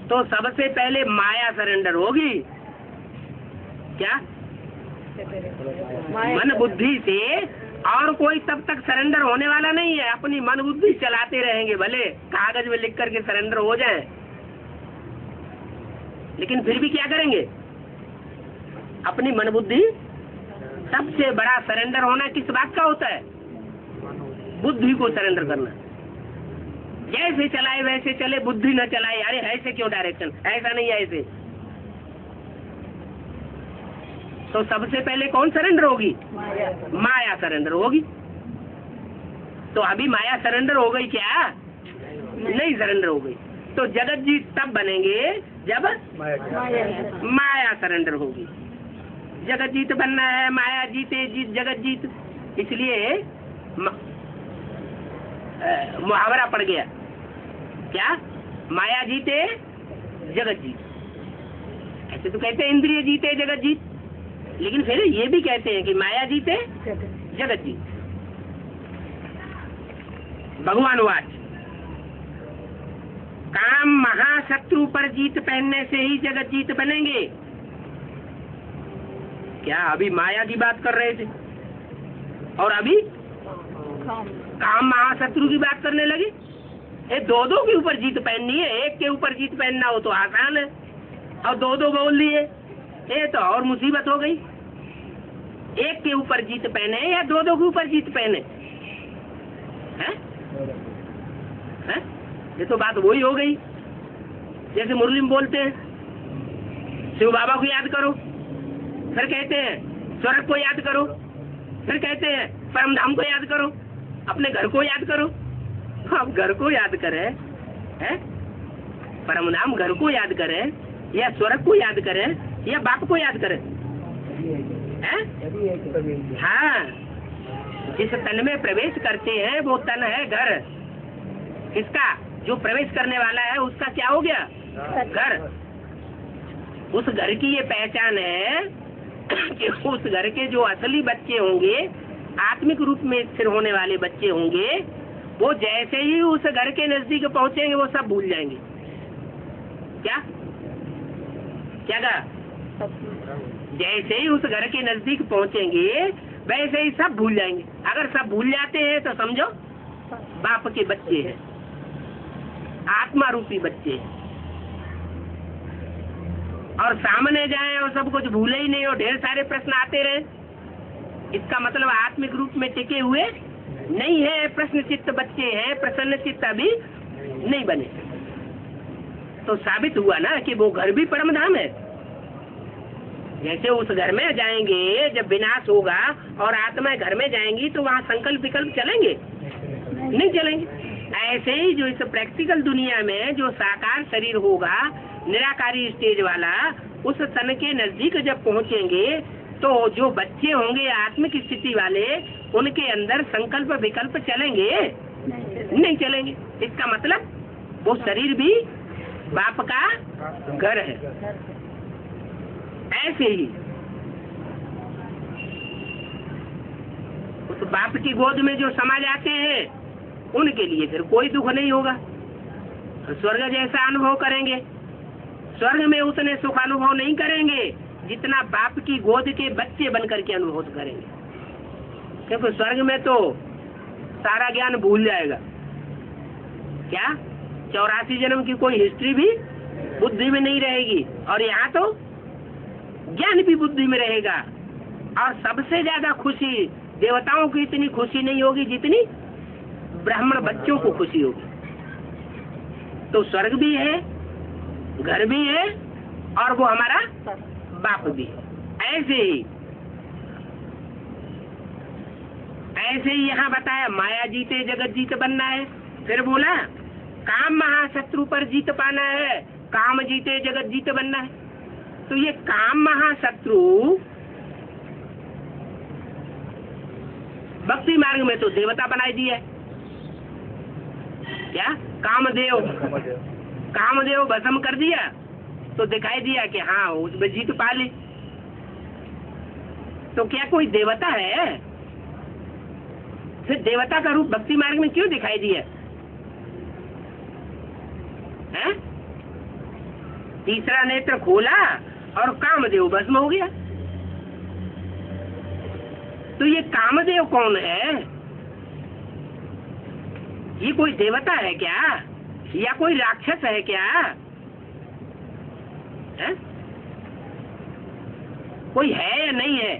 तो सबसे पहले माया सरेंडर होगी। क्या? मन बुद्धि से, और कोई तब तक सरेंडर होने वाला नहीं है। अपनी मन बुद्धि चलाते रहेंगे, भले कागज में लिख करके सरेंडर हो जाए, लेकिन फिर भी क्या करेंगे? अपनी मन बुद्धि। सबसे बड़ा सरेंडर होना किस बात का होता है? बुद्धि को सरेंडर करना। जैसे चलाए वैसे चले, बुद्धि न चलाए, अरे ऐसे क्यों डायरेक्शन, ऐसा नहीं है ऐसे। तो सबसे पहले कौन सरेंडर होगी? माया सरेंडर होगी। तो अभी माया सरेंडर हो गई क्या? नहीं सरेंडर हो गई। तो जगत जीत तब बनेंगे जब माया सरेंडर होगी। जगत जीत बनना है, माया जीते जीत जगत जीत। इसलिए मुहावरा पड़ गया क्या? माया जीते जगत जीत। ऐसे तो कहते हैं इंद्रिय जीते जगत जीत, लेकिन फिर ये भी कहते हैं कि माया जीते जगत जीत। भगवान वाच, काम महाशत्रु पर जीत पहनने से ही जगत जीत बनेंगे। क्या अभी माया की बात कर रहे थे और अभी काम महाशत्रु की बात करने लगे? ये दो के ऊपर जीत पहननी है। एक के ऊपर जीत पहनना हो तो आसान है, और दो बोल दिए, ये तो और मुसीबत हो गई। एक के ऊपर जीत पहने या दो के ऊपर जीत पहने? हैं? ये तो बात वही हो गई जैसे मुरली में बोलते हैं, शिव बाबा को याद करो, फिर कहते हैं स्वर्ग को याद करो, फिर कहते हैं परम धाम को याद करो, अपने घर को याद करो। आप घर को याद करें, परम धाम घर को याद करें, या स्वर्ग को याद करें, या बाप को याद करें? हाँ, जिस तन में प्रवेश करते हैं वो तन है घर। किसका? जो प्रवेश करने वाला है उसका क्या हो गया? घर। उस घर की ये पहचान है कि उस घर के जो असली बच्चे होंगे, आत्मिक रूप में स्थिर होने वाले बच्चे होंगे, वो जैसे ही उस घर के नजदीक पहुंचेंगे वो सब भूल जाएंगे। क्या क्या कहा? जैसे ही उस घर के नजदीक पहुंचेंगे वैसे ही सब भूल जाएंगे। अगर सब भूल जाते हैं तो समझो बाप के बच्चे हैं, आत्मा रूपी बच्चे हैं। और सामने जाए और सब कुछ भूले ही नहीं और ढेर सारे प्रश्न आते रहे, इसका मतलब आत्मिक रूप में टिके हुए नहीं है। प्रश्न चित्त बच्चे हैं, प्रसन्न चित्त अभी नहीं बने। तो साबित हुआ ना कि वो घर भी परम धाम है। जैसे उस घर में जाएंगे, जब विनाश होगा और आत्माएं घर में जाएंगी तो वहाँ संकल्प विकल्प चलेंगे? नहीं चलेंगे। ऐसे ही जो इस प्रैक्टिकल दुनिया में जो साकार शरीर होगा, निराकारी स्टेज वाला, उस तन के नजदीक जब पहुँचेंगे तो जो बच्चे होंगे आत्मिक स्थिति वाले, उनके अंदर संकल्प विकल्प चलेंगे? नहीं चलेंगे। इसका मतलब वो शरीर भी बाप का घर है। ऐसे ही उस बाप की गोद में जो समा जाते हैं उनके लिए फिर कोई दुख नहीं होगा, स्वर्ग जैसा अनुभव करेंगे। स्वर्ग में उतने सुख अनुभव नहीं करेंगे जितना बाप की गोद के बच्चे बनकर के अनुभव करेंगे, क्योंकि स्वर्ग में तो सारा ज्ञान भूल जाएगा। क्या 84 जन्म की कोई हिस्ट्री भी बुद्धि में नहीं रहेगी। और यहाँ तो ज्ञान भी बुद्धि में रहेगा। और सबसे ज्यादा खुशी देवताओं की इतनी खुशी नहीं होगी जितनी ब्राह्मण बच्चों को खुशी होगी। तो स्वर्ग भी है, घर भी है, और वो हमारा बाप भी है। ऐसे ही यहाँ बताया माया जीते जगत जीत बनना है। फिर बोला काम महाशत्रु पर जीत पाना है, काम जीते जगत जीत बनना है। तो ये काम महाशत्रु भक्ति मार्ग में तो देवता बनाई दिया है। क्या कामदेव भस्म कर दिया तो दिखाई दिया कि हाँ उसमें जीत पा ली। तो क्या कोई देवता है? फिर देवता का रूप भक्ति मार्ग में क्यों दिखाई दिया है? तीसरा नेत्र खोला और कामदेव भस्म हो गया। तो ये कामदेव कौन है? ये कोई देवता है क्या, या कोई राक्षस है क्या है? कोई है या नहीं है?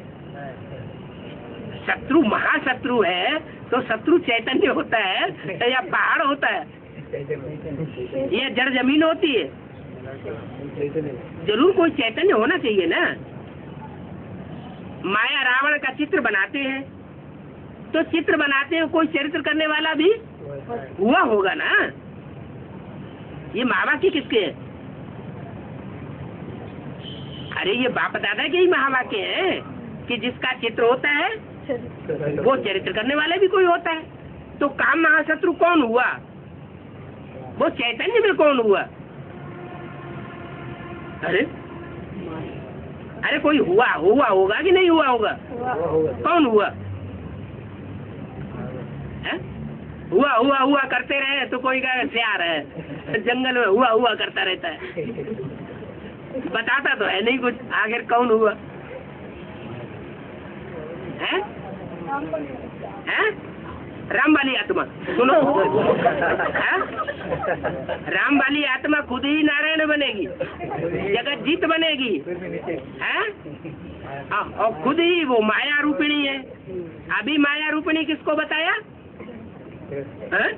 शत्रु महाशत्रु है तो शत्रु चैतन्य होता है या पहाड़ होता है या जड़ जमीन होती है? जरूर कोई चैतन्य होना चाहिए ना। माया रावण का चित्र बनाते हैं तो चित्र बनाते हैं, कोई चरित्र करने वाला भी हुआ होगा ना। ये महावाक्य किसके है? अरे ये बाप दादा के ही महावाक्य है कि जिसका चित्र होता है वो चरित्र करने वाला भी कोई होता है। तो काम महाशत्रु कौन हुआ? वो चैतन्य में कौन हुआ? अरे कोई हुआ होगा कि नहीं हुआ होगा? कौन हुआ है? हुआ करते रहे तो कोई का सियार है जंगल में हुआ करता रहता है, बताता तो है नहीं कुछ। आखिर कौन हुआ है? राम वाली आत्मा सुनो है? राम वाली आत्मा खुद ही नारायण बनेगी, जगत जीत बनेगी है? और खुद ही वो माया रूपिणी है। अभी माया रूपिणी किसको बताया है?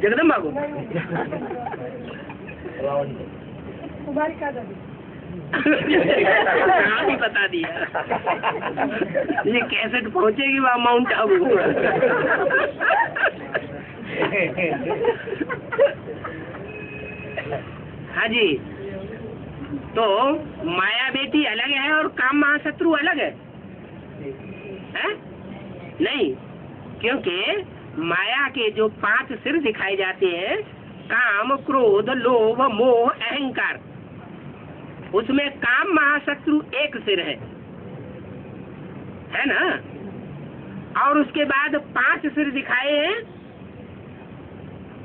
जगदम्बा को। ही बता दिया। ये कैसेट पहुंचेगी वहाँ माउंट आबू। हाँ जी, तो माया बेटी अलग है और काम महाशत्रु अलग है? नहीं, क्योंकि माया के जो 5 सिर दिखाए जाते हैं, काम क्रोध लोभ मोह अहंकार, उसमें काम महाशत्रु एक सिर है ना। और उसके बाद 5 सिर दिखाए हैं।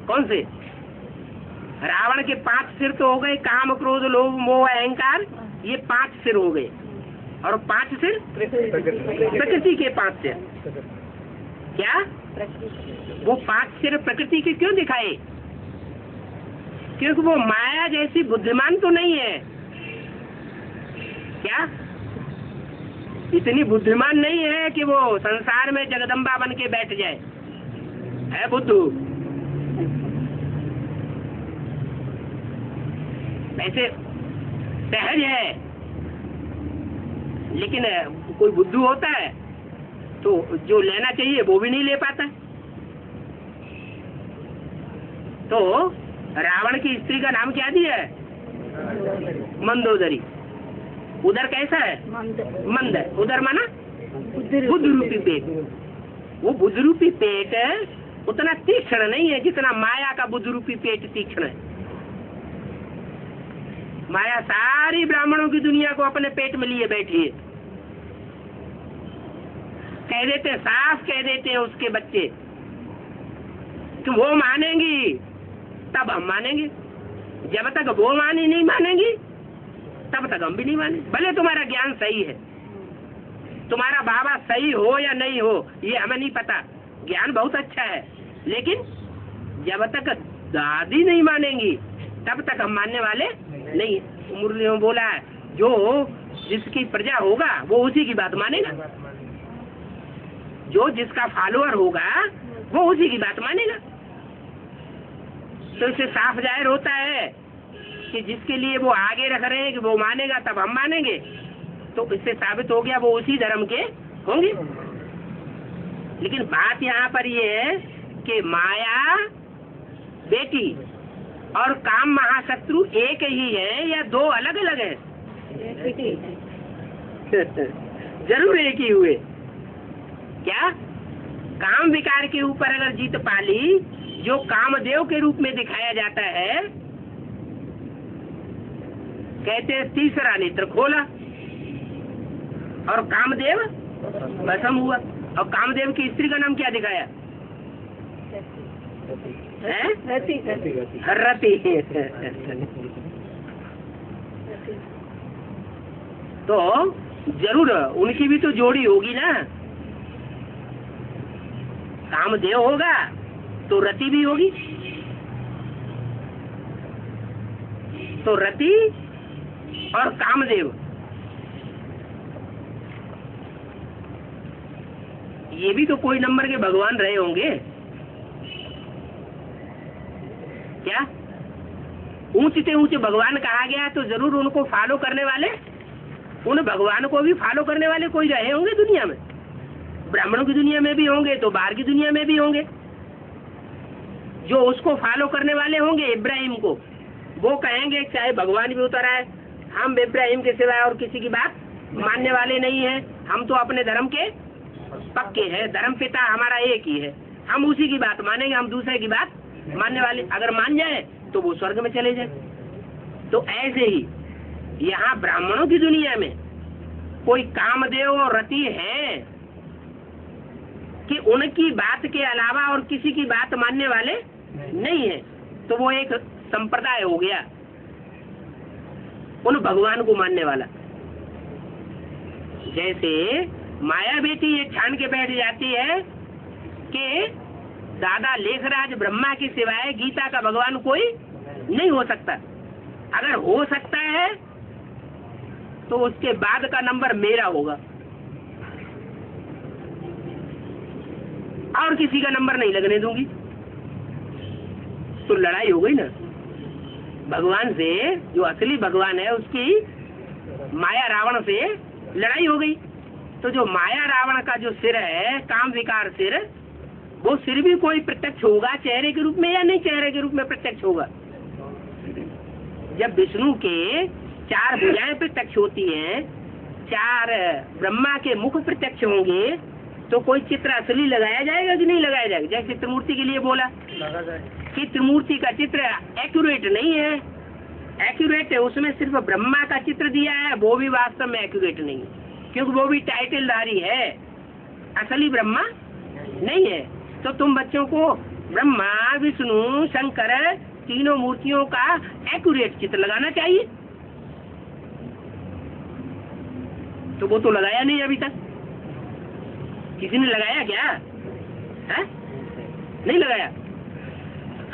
कौन से? रावण के 5 सिर तो हो गए, काम क्रोध लोभ मोह अहंकार, ये 5 सिर हो गए। और 5 सिर प्रकृति के 5 सिर। क्या वो 5 सिर प्रकृति के क्यों दिखाए? क्योंकि वो माया जैसी बुद्धिमान तो नहीं है। क्या इतनी बुद्धिमान नहीं है कि वो संसार में जगदम्बा बन के बैठ जाए? है बुद्धू? ऐसे सहज है, लेकिन कोई बुद्धू होता है तो जो लेना चाहिए वो भी नहीं ले पाता। तो रावण की स्त्री का नाम क्या दिया है? मंदोदरी। उधर कैसा है? मंद है। उधर माना बुद्ध रूपी पेट। वो बुद्ध रूपी पेट उतना तीक्ष्ण नहीं है जितना माया का बुद्ध रूपी पेट तीक्ष्ण है। माया सारी ब्राह्मणों की दुनिया को अपने पेट में लिए बैठी है। कह देते, साफ कह देते हैं उसके बच्चे कि वो मानेंगी तब हम मानेंगे, जब तक वो नहीं मानेंगी तब तक हम भी नहीं माने। भले तुम्हारा ज्ञान सही है, तुम्हारा बाबा सही हो या नहीं हो ये हमें नहीं पता, ज्ञान बहुत अच्छा है, लेकिन जब तक दादी नहीं मानेंगी तब तक हम मानने वाले नहीं। मुरली में बोला है जो जिसकी प्रजा होगा वो उसी की बात मानेगा, जो जिसका फॉलोअर होगा वो उसी की बात मानेगा। तो इससे साफ जाहिर होता है कि जिसके लिए वो आगे रख रहे हैं कि वो मानेगा तब हम मानेंगे, तो इससे साबित हो गया वो उसी धर्म के होंगे। लेकिन बात यहाँ पर ये है कि माया बेटी और काम महाशत्रु एक ही है या दो अलग अलग है? जरूर एक ही हुए। क्या काम विकार के ऊपर अगर जीत पाली, जो कामदेव के रूप में दिखाया जाता है, कहते हैं तीसरा नेत्र खोला और कामदेव भस्म हुआ। और कामदेव की स्त्री का नाम क्या दिखाया है? रति। तो जरूर उनकी भी तो जोड़ी होगी ना। कामदेव होगा तो रति भी होगी। तो रति और कामदेव ये भी तो कोई नंबर के भगवान रहे होंगे क्या? ऊंचे से ऊंचे भगवान कहा गया तो जरूर उनको फॉलो करने वाले, उन भगवान को भी फॉलो करने वाले कोई रहे होंगे दुनिया में। ब्राह्मणों की दुनिया में भी होंगे तो बाहर की दुनिया में भी होंगे। जो उसको फॉलो करने वाले होंगे इब्राहिम को, वो कहेंगे चाहे भगवान भी उतर आए, हम इब्राहिम के सिवाय और किसी की बात मानने वाले नहीं है, हम तो अपने धर्म के पक्के हैं, धर्म पिता हमारा एक ही है, हम उसी की बात मानेंगे, हम दूसरे की बात मानने वाले अगर मान जाए तो वो स्वर्ग में चले जाए। तो ऐसे ही यहाँ ब्राह्मणों की दुनिया में कोई कामदेव और रति है कि उनकी बात के अलावा और किसी की बात मानने वाले नहीं है, तो वो एक संप्रदाय हो गया उन भगवान को मानने वाला। जैसे माया बेटी ये ठान के बैठ जाती है कि दादा लेखराज ब्रह्मा के सिवाय गीता का भगवान कोई नहीं हो सकता, अगर हो सकता है तो उसके बाद का नंबर मेरा होगा और किसी का नंबर नहीं लगने दूंगी। तो लड़ाई हो गई ना भगवान से, जो असली भगवान है उसकी माया रावण से लड़ाई हो गई। तो जो माया रावण का जो सिर है काम विकार सिर, वो सिर भी कोई प्रत्यक्ष होगा चेहरे के रूप में या नहीं चेहरे के रूप में प्रत्यक्ष होगा? जब विष्णु के 4 भुजाएं प्रत्यक्ष होती हैं, 4 ब्रह्मा के मुख प्रत्यक्ष होंगे, तो कोई चित्र असली लगाया जाएगा कि नहीं लगाया जाएगा? जैसे त्रिमूर्ति के लिए बोला कि त्रिमूर्ति का चित्र एक्यूरेट नहीं है, एक्यूरेट है उसमें सिर्फ ब्रह्मा का चित्र दिया है, वो भी वास्तव में एक्यूरेट नहीं है क्योंकि वो भी टाइटलधारी है, असली ब्रह्मा नहीं है। तो तुम बच्चों को ब्रह्मा विष्णु शंकर तीनों मूर्तियों का एक्यूरेट चित्र लगाना चाहिए। तो वो तो लगाया नहीं अभी तक। किसी ने लगाया क्या है? नहीं लगाया।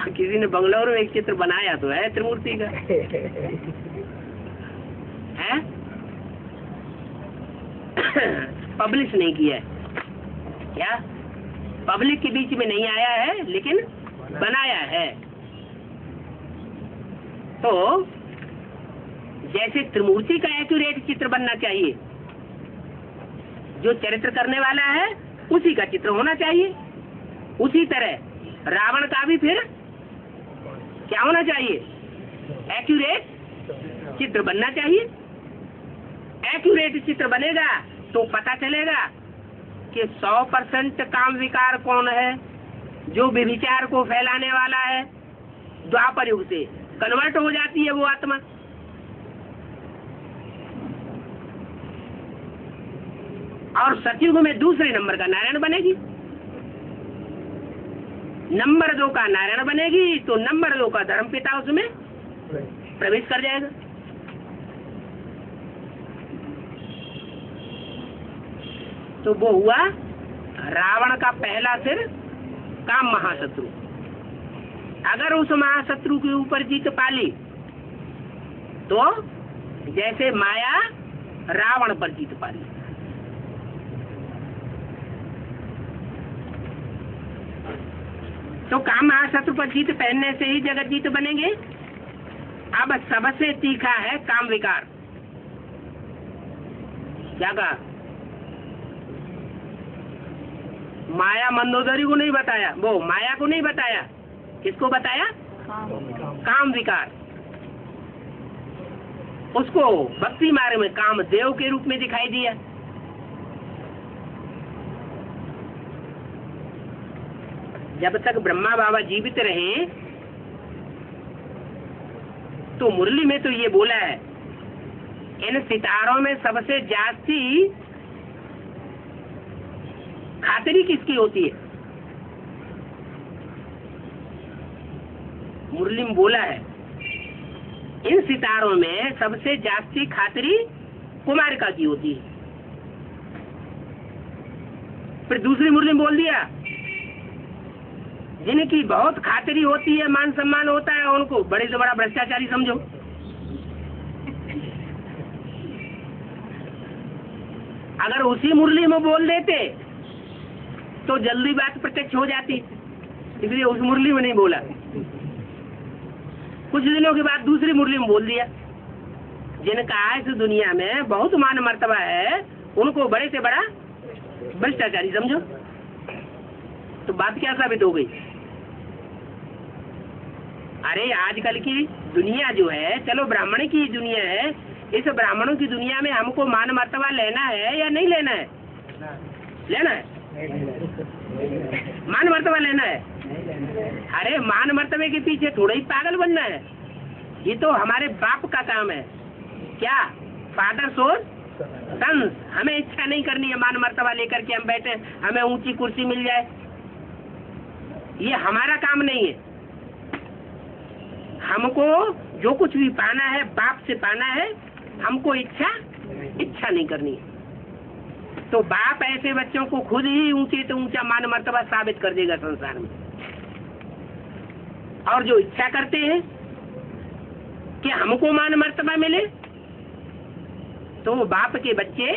किसी ने बंगलौर में एक चित्र बनाया तो है त्रिमूर्ति का है, पब्लिश नहीं किया है क्या? पब्लिक के बीच में नहीं आया है लेकिन बनाया है। तो जैसे त्रिमूर्ति का एक्यूरेट चित्र बनना चाहिए, जो चरित्र करने वाला है उसी का चित्र होना चाहिए, उसी तरह रावण का भी फिर क्या होना चाहिए? एक्यूरेट चित्र बनना चाहिए। एक्यूरेट चित्र बनेगा तो पता चलेगा कि 100% काम विकार कौन है, जो व्यभिचार को फैलाने वाला है। द्वापर युग से कन्वर्ट हो जाती है वो आत्मा। और सतयुग में दूसरे नंबर का नारायण बनेगी, नंबर 2 का नारायण बनेगी तो नंबर 2 का धर्मपिता उसमें प्रवेश कर जाएगा। तो वो हुआ रावण का पहला सिर काम महाशत्रु। अगर उस महाशत्रु के ऊपर जीत पाली तो जैसे माया रावण पर जीत पा ली। तो काम महाशत्रु पर जीत पहनने से ही जगत जीत बनेंगे। अब सबसे तीखा है काम विकार। क्या कहा? माया मंदोदरी को नहीं बताया, वो माया को नहीं बताया, किसको बताया? काम विकार। उसको भक्ति मार्ग में काम देव के रूप में दिखाई दिया। जब तक ब्रह्मा बाबा जीवित रहे तो मुरली में तो ये बोला है, इन सितारों में सबसे जास्ती खातिरी किसकी होती है? मुरली में बोला है, इन सितारों में सबसे जास्ती खातिरी कुमारिका की होती है। फिर दूसरी मुरली में बोल दिया, जिनकी बहुत खातिरी होती है, मान सम्मान होता है, उनको बड़े से बड़ा भ्रष्टाचारी समझो। अगर उसी मुरली में बोल देते तो जल्दी बात प्रत्यक्ष हो जाती, इसलिए उस मुरली में नहीं बोला। कुछ दिनों के बाद दूसरी मुरली में बोल दिया, जिनका इस दुनिया में बहुत मान मर्तबा है, उनको बड़े से बड़ा भ्रष्टाचारी समझो। तो बात क्या साबित हो गई? अरे आजकल की दुनिया जो है, चलो ब्राह्मण की दुनिया है, इस ब्राह्मणों की दुनिया में हमको मान मर्तबा लेना है या नहीं लेना है? लेना है। मान मर्तबा लेना है। अरे मान मर्तबे के पीछे थोड़ा ही पागल बनना है, ये तो हमारे बाप का काम है। क्या? फादर सोर सन्स। हमें इच्छा नहीं करनी है मान मर्तबा लेकर के हम बैठे, हमें ऊंची कुर्सी मिल जाए, ये हमारा काम नहीं है। हमको जो कुछ भी पाना है बाप से पाना है, हमको इच्छा नहीं करनी है। तो बाप ऐसे बच्चों को खुद ही ऊंचे तो ऊंचा मान मर्तबा साबित कर देगा संसार में। और जो इच्छा करते हैं कि हमको मान मर्तबा मिले, तो वो बाप के बच्चे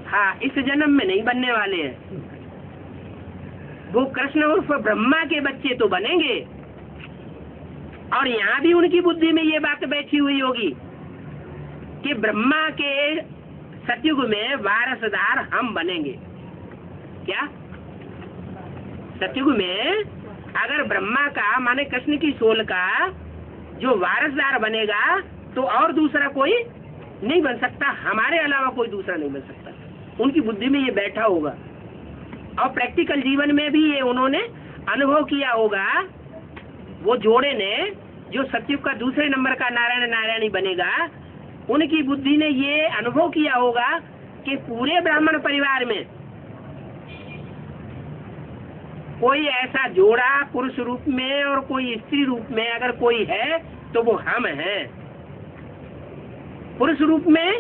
हाँ इस जन्म में नहीं बनने वाले हैं। वो कृष्ण उर्फ ब्रह्मा के बच्चे तो बनेंगे, और यहाँ भी उनकी बुद्धि में ये बात बैठी हुई होगी कि ब्रह्मा के सतयुग में वारसदार हम बनेंगे। क्या? सतयुग में अगर ब्रह्मा का माने कृष्ण की सोल का जो वारसदार बनेगा, तो और दूसरा कोई नहीं बन सकता, हमारे अलावा कोई दूसरा नहीं बन सकता। उनकी बुद्धि में ये बैठा होगा, और प्रैक्टिकल जीवन में भी ये उन्होंने अनुभव किया होगा। वो जोड़े ने जो सतयुग का दूसरे नंबर का नारायण नारायणी बनेगा, उनकी बुद्धि ने ये अनुभव किया होगा कि पूरे ब्राह्मण परिवार में कोई ऐसा जोड़ा पुरुष रूप में और कोई स्त्री रूप में अगर कोई है तो वो हम हैं। पुरुष रूप में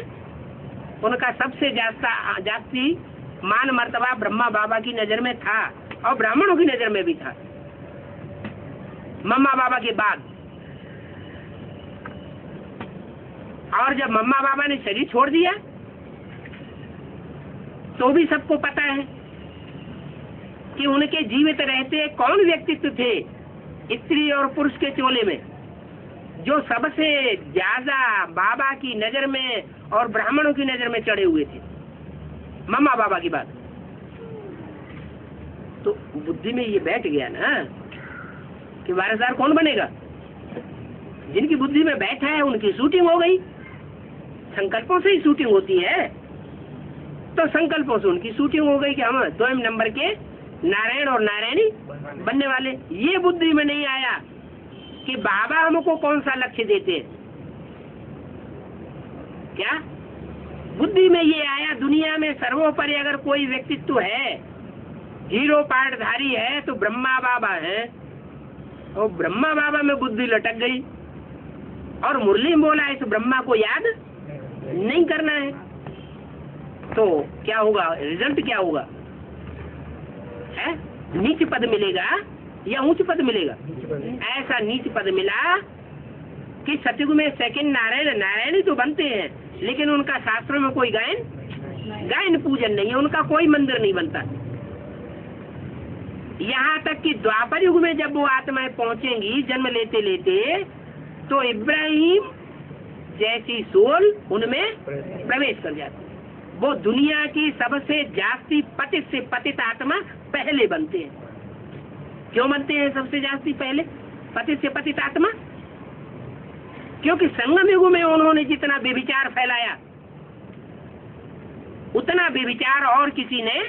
उनका सबसे जास्ती मान मर्तबा ब्रह्मा बाबा की नजर में था, और ब्राह्मणों की नजर में भी था, मम्मा बाबा के बाद। और जब मम्मा बाबा ने शरीर छोड़ दिया तो भी सबको पता है कि उनके जीवित रहते कौन व्यक्तित्व थे स्त्री और पुरुष के चोले में, जो सबसे ज्यादा बाबा की नजर में और ब्राह्मणों की नजर में चढ़े हुए थे, मम्मा बाबा की बात। तो बुद्धि में ये बैठ गया ना कि वारसदार कौन बनेगा। जिनकी बुद्धि में बैठा है उनकी शूटिंग हो गई। संकल्पों से ही शूटिंग होती है, तो संकल्पों से उनकी शूटिंग हो गई कि हम 2 नंबर के नारायण और नारायणी बनने वाले। ये बुद्धि में नहीं आया कि बाबा हमको कौन सा लक्ष्य देते। क्या बुद्धि में ये आया, दुनिया में सर्वोपरि अगर कोई व्यक्तित्व है, हीरो पार्टधारी है, तो ब्रह्मा बाबा है। और ब्रह्मा बाबा में बुद्धि लटक गई, और मुरली में बोला इस ब्रह्मा को याद नहीं करना है। तो क्या होगा? रिजल्ट क्या होगा? है नीच पद मिलेगा या ऊंच पद मिलेगा? ऐसा नीच पद मिला कि सतयुग में सेकंड नारायण ही तो बनते हैं, लेकिन उनका शास्त्रों में कोई गायन पूजन नहीं है, उनका कोई मंदिर नहीं बनता। यहाँ तक कि द्वापर युग में जब वो आत्माएं पहुंचेंगी जन्म लेते लेते, तो इब्राहिम जैसी सोल उनमें प्रवेश कर जाती। वो दुनिया की सबसे जास्ती पतित से पतित आत्मा पहले बनते हैं। क्यों बनते हैं सबसे जास्ती पहले पतित से पतित आत्मा? क्योंकि संगम युग में उन्होंने जितना व्यभिचार फैलाया, उतना व्यभिचार और किसी ने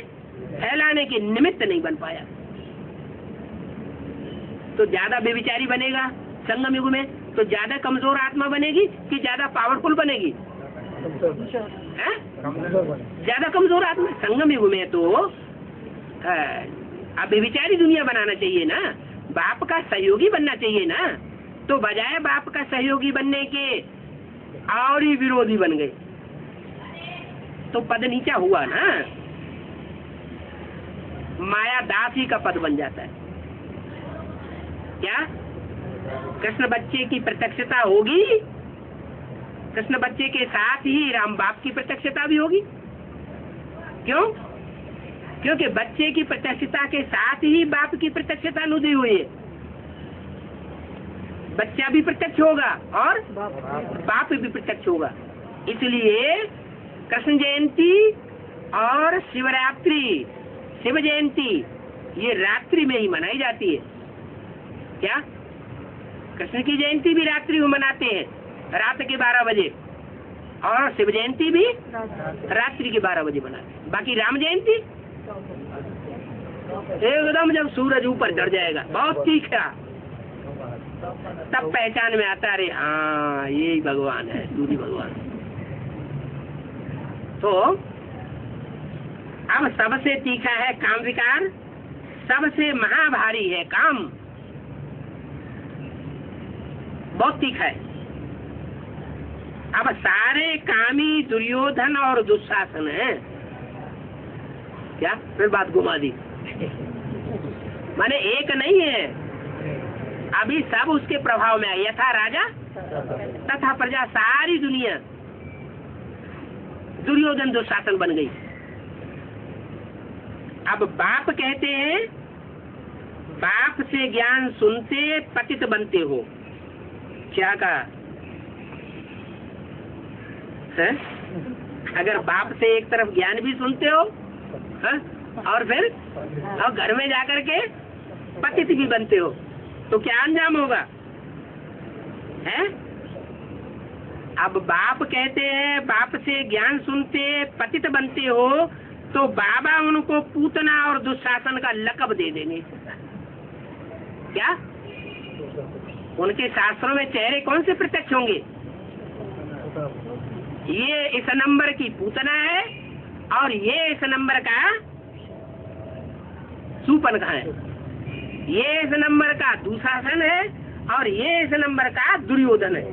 फैलाने के निमित्त नहीं बन पाया। तो ज्यादा व्यभिचारी बनेगा संगम युग में, तो ज्यादा कमजोर आत्मा बनेगी कि ज्यादा पावरफुल बनेगी? ज्यादा कमजोर आत्मा। संगम युग में तो अब व्यभिचारी दुनिया बनाना चाहिए ना, बाप का सहयोगी बनना चाहिए ना, तो बजाय बाप का सहयोगी बनने के और ही विरोधी बन गए, तो पद नीचा हुआ ना। माया दास ही का पद बन जाता है। क्या कृष्ण बच्चे की प्रत्यक्षता होगी? कृष्ण बच्चे के साथ ही राम बाप की प्रत्यक्षता भी होगी। क्यों? क्योंकि बच्चे की प्रत्यक्षता के साथ ही बाप की प्रत्यक्षता नुदी हुई है। बच्चा भी प्रत्यक्ष होगा और बाप भी प्रत्यक्ष होगा। इसलिए कृष्ण जयंती और शिवरात्रि, शिव जयंती, ये रात्रि में ही मनाई जाती है। क्या कृष्ण की जयंती भी रात्रि में मनाते हैं, रात के 12 बजे, और शिव जयंती भी रात्रि के 12 बजे मनाते हैं। बाकी राम जयंती एकदम जब सूरज ऊपर चढ़ जाएगा, बहुत तीखा, तब पहचान में आता, अरे हाँ यही भगवान है, सूर्य भगवान। तो अब सबसे तीखा है काम विकार, सबसे महाभारी है काम, बहुत तीखा है। अब सारे कामी दुर्योधन और दुशासन है। क्या फिर बात घुमा दी? माने एक नहीं है, अभी सब उसके प्रभाव में है। यथा राजा तथा प्रजा, सारी दुनिया दुर्योधन दुशासन बन गई। अब बाप कहते हैं, बाप से ज्ञान सुनते पतित बनते हो। क्या कहा है? अगर बाप से एक तरफ ज्ञान भी सुनते हो है? और फिर और घर में जाकर के पतित भी बनते हो, तो क्या अंजाम होगा? है? अब बाप कहते हैं, बाप से ज्ञान सुनते पतित बनते हो, तो बाबा उनको पूतना और दुशासन का लकब दे देंगे। क्या? उनके शास्त्रों में चेहरे कौन से प्रत्यक्ष होंगे? ये इस नंबर की पूतना है और ये इस नंबर का सूपन का है, ये इस नंबर का दुशासन है और ये इस नंबर का दुर्योधन है।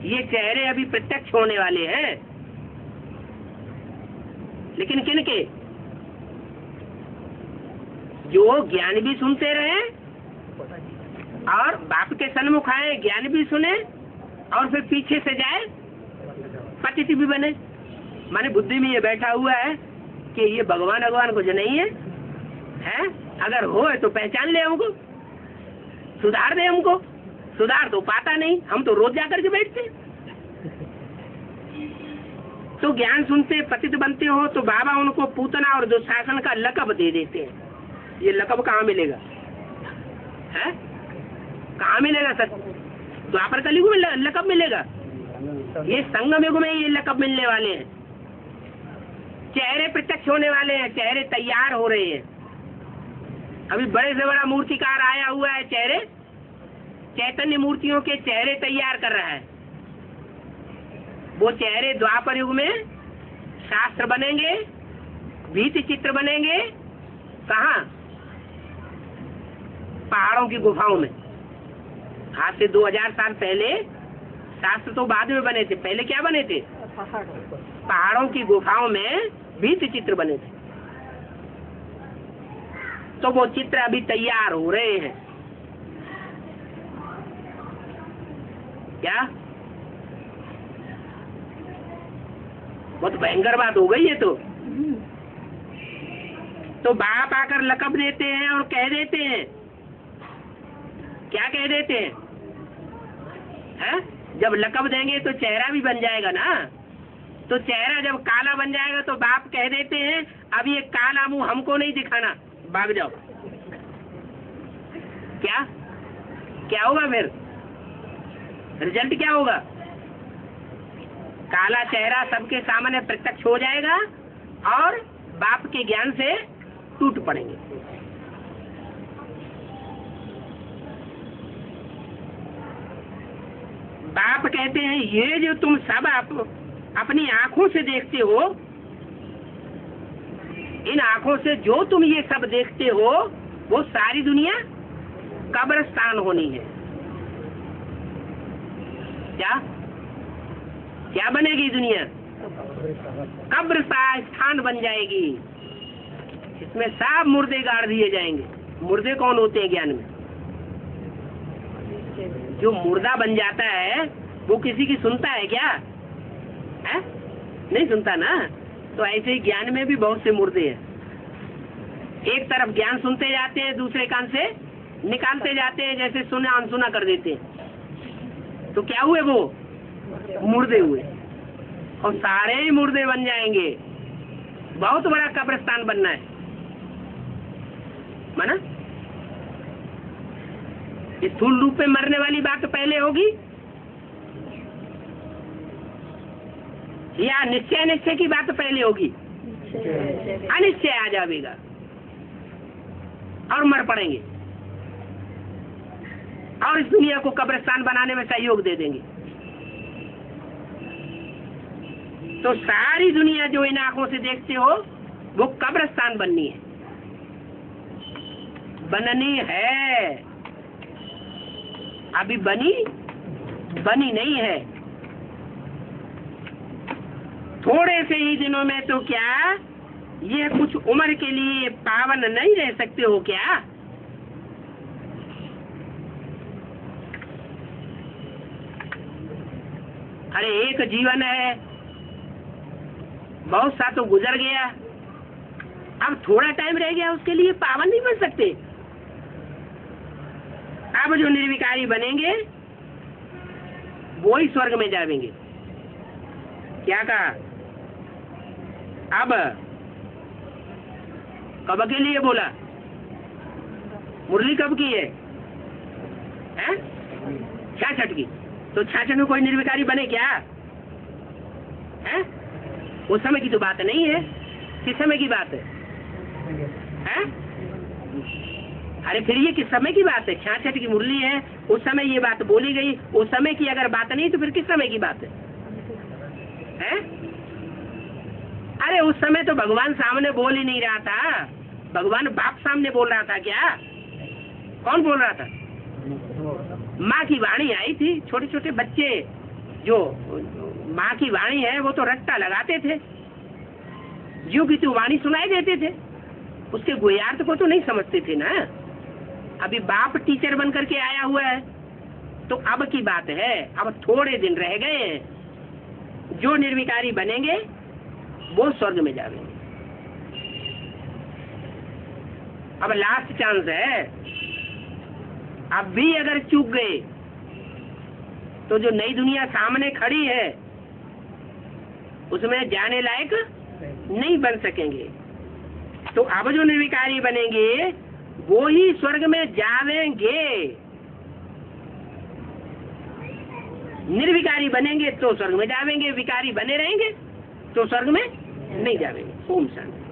ये चेहरे अभी प्रत्यक्ष होने वाले हैं, लेकिन किनके? जो ज्ञान भी सुनते रहे और बाप के सन्मुख आए, ज्ञान भी सुने और फिर पीछे से जाए पतित भी बने। माने बुद्धि में ये बैठा हुआ है कि ये भगवान भगवान कुछ नहीं है, है? अगर हो तो पहचान ले हमको, सुधार दे हमको। सुधार तो पाता नहीं, हम तो रोज जाकर के बैठते। तो ज्ञान सुनते पतित बनते हो, तो बाबा उनको पूतना और दुशासन का लकब दे देते हैं। ये लकब कहाँ मिलेगा? है? कहाँ मिलेगा सर? द्वापर कलयुग में लकब मिलेगा? ये संगम युग में ये लकब मिलने वाले हैं। चेहरे प्रत्यक्ष होने वाले हैं, चेहरे तैयार हो रहे हैं। अभी बड़े से बड़ा मूर्तिकार आया हुआ है, चेहरे चैतन्य मूर्तियों के चेहरे तैयार कर रहा है। वो चेहरे द्वापर युग में शास्त्र बनेंगे, भीति चित्र बनेंगे। कहाँ? पहाड़ों की गुफाओं में। आज से 2000 साल पहले शास्त्र तो बाद में बने थे, पहले क्या बने थे? पहाड़ों की गुफाओं में भीति चित्र बने थे। तो वो चित्र अभी तैयार हो रहे हैं। क्या? बहुत भयंकर बात हो गई है। तो बाप आकर लकब देते हैं और कह देते हैं, क्या कह देते हैं? जब लकब देंगे तो चेहरा भी बन जाएगा ना। तो चेहरा जब काला बन जाएगा तो बाप कह देते हैं अब ये काला मुंह हमको नहीं दिखाना, भाग जाओ। क्या होगा फिर? रिजल्ट क्या होगा? काला चेहरा सबके सामने प्रत्यक्ष हो जाएगा और बाप के ज्ञान से टूट पड़ेंगे। बाप कहते हैं ये जो तुम सब अपनी आंखों से देखते हो, इन आंखों से जो तुम ये सब देखते हो वो सारी दुनिया कब्रिस्तान होनी है। क्या बनेगी दुनिया? कब्रिस्तान बन जाएगी। इसमें सब मुर्दे गाड़ दिए जाएंगे। मुर्दे कौन होते हैं ज्ञान में? जो मुर्दा बन जाता है वो किसी की सुनता है क्या? है? नहीं सुनता ना। तो ऐसे ही ज्ञान में भी बहुत से मुर्दे हैं। एक तरफ ज्ञान सुनते जाते हैं, दूसरे कान से निकालते जाते हैं, जैसे सुना अनसुना कर देते हैं। तो क्या हुए? वो मुर्दे हुए और सारे ही मुर्दे बन जाएंगे। बहुत बड़ा कब्रिस्तान बनना है, माना? स्थूल रूप में मरने वाली बात पहले होगी या निश्चय की बात पहले होगी? अनिश्चय आ जाएगा और मर पड़ेंगे और इस दुनिया को कब्रिस्तान बनाने में सहयोग दे देंगे। तो सारी दुनिया जो इन आंखों से देखते हो वो कब्रिस्तान बननी है। अभी बनी नहीं है। थोड़े से ही दिनों में तो क्या ये कुछ उम्र के लिए पावन नहीं रह सकते हो क्या? अरे एक जीवन है, बहुत सा तो गुजर गया, अब थोड़ा टाइम रह गया, उसके लिए पावन नहीं बन सकते। अब जो निर्विकारी बनेंगे वो ही स्वर्ग में जाएंगे। क्या कहा? अब कब के लिए बोला? मुरली कब की है? 66 की। तो 66 में कोई निर्विकारी बने क्या? उस समय की तो बात नहीं है। किस समय की बात है? अरे फिर ये किस समय की बात है? 66 की मुरली है, उस समय ये बात बोली गई। उस समय की अगर बात नहीं तो फिर किस समय की बात है? अरे उस समय तो भगवान सामने बोल ही नहीं रहा था। भगवान बाप सामने बोल रहा था क्या? कौन बोल रहा था? माँ की वाणी आई थी। छोटे छोटे बच्चे जो माँ की वाणी है वो तो रट्टा लगाते थे, जो की तो वाणी सुनाई देते थे, उसके गोयार्थ को तो नहीं समझते थे ना। अभी बाप टीचर बन करके आया हुआ है तो अब की बात है। अब थोड़े दिन रह गए, जो निर्विकारी बनेंगे वो स्वर्ग में जाएंगे। अब लास्ट चांस है। अब भी अगर चूक गए तो जो नई दुनिया सामने खड़ी है उसमें जाने लायक नहीं बन सकेंगे। तो अब जो निर्विकारी बनेंगे वो ही स्वर्ग में जावेंगे। निर्विकारी बनेंगे तो स्वर्ग में जावेंगे, विकारी बने रहेंगे तो स्वर्ग में नहीं जावेंगे। ओम शांति।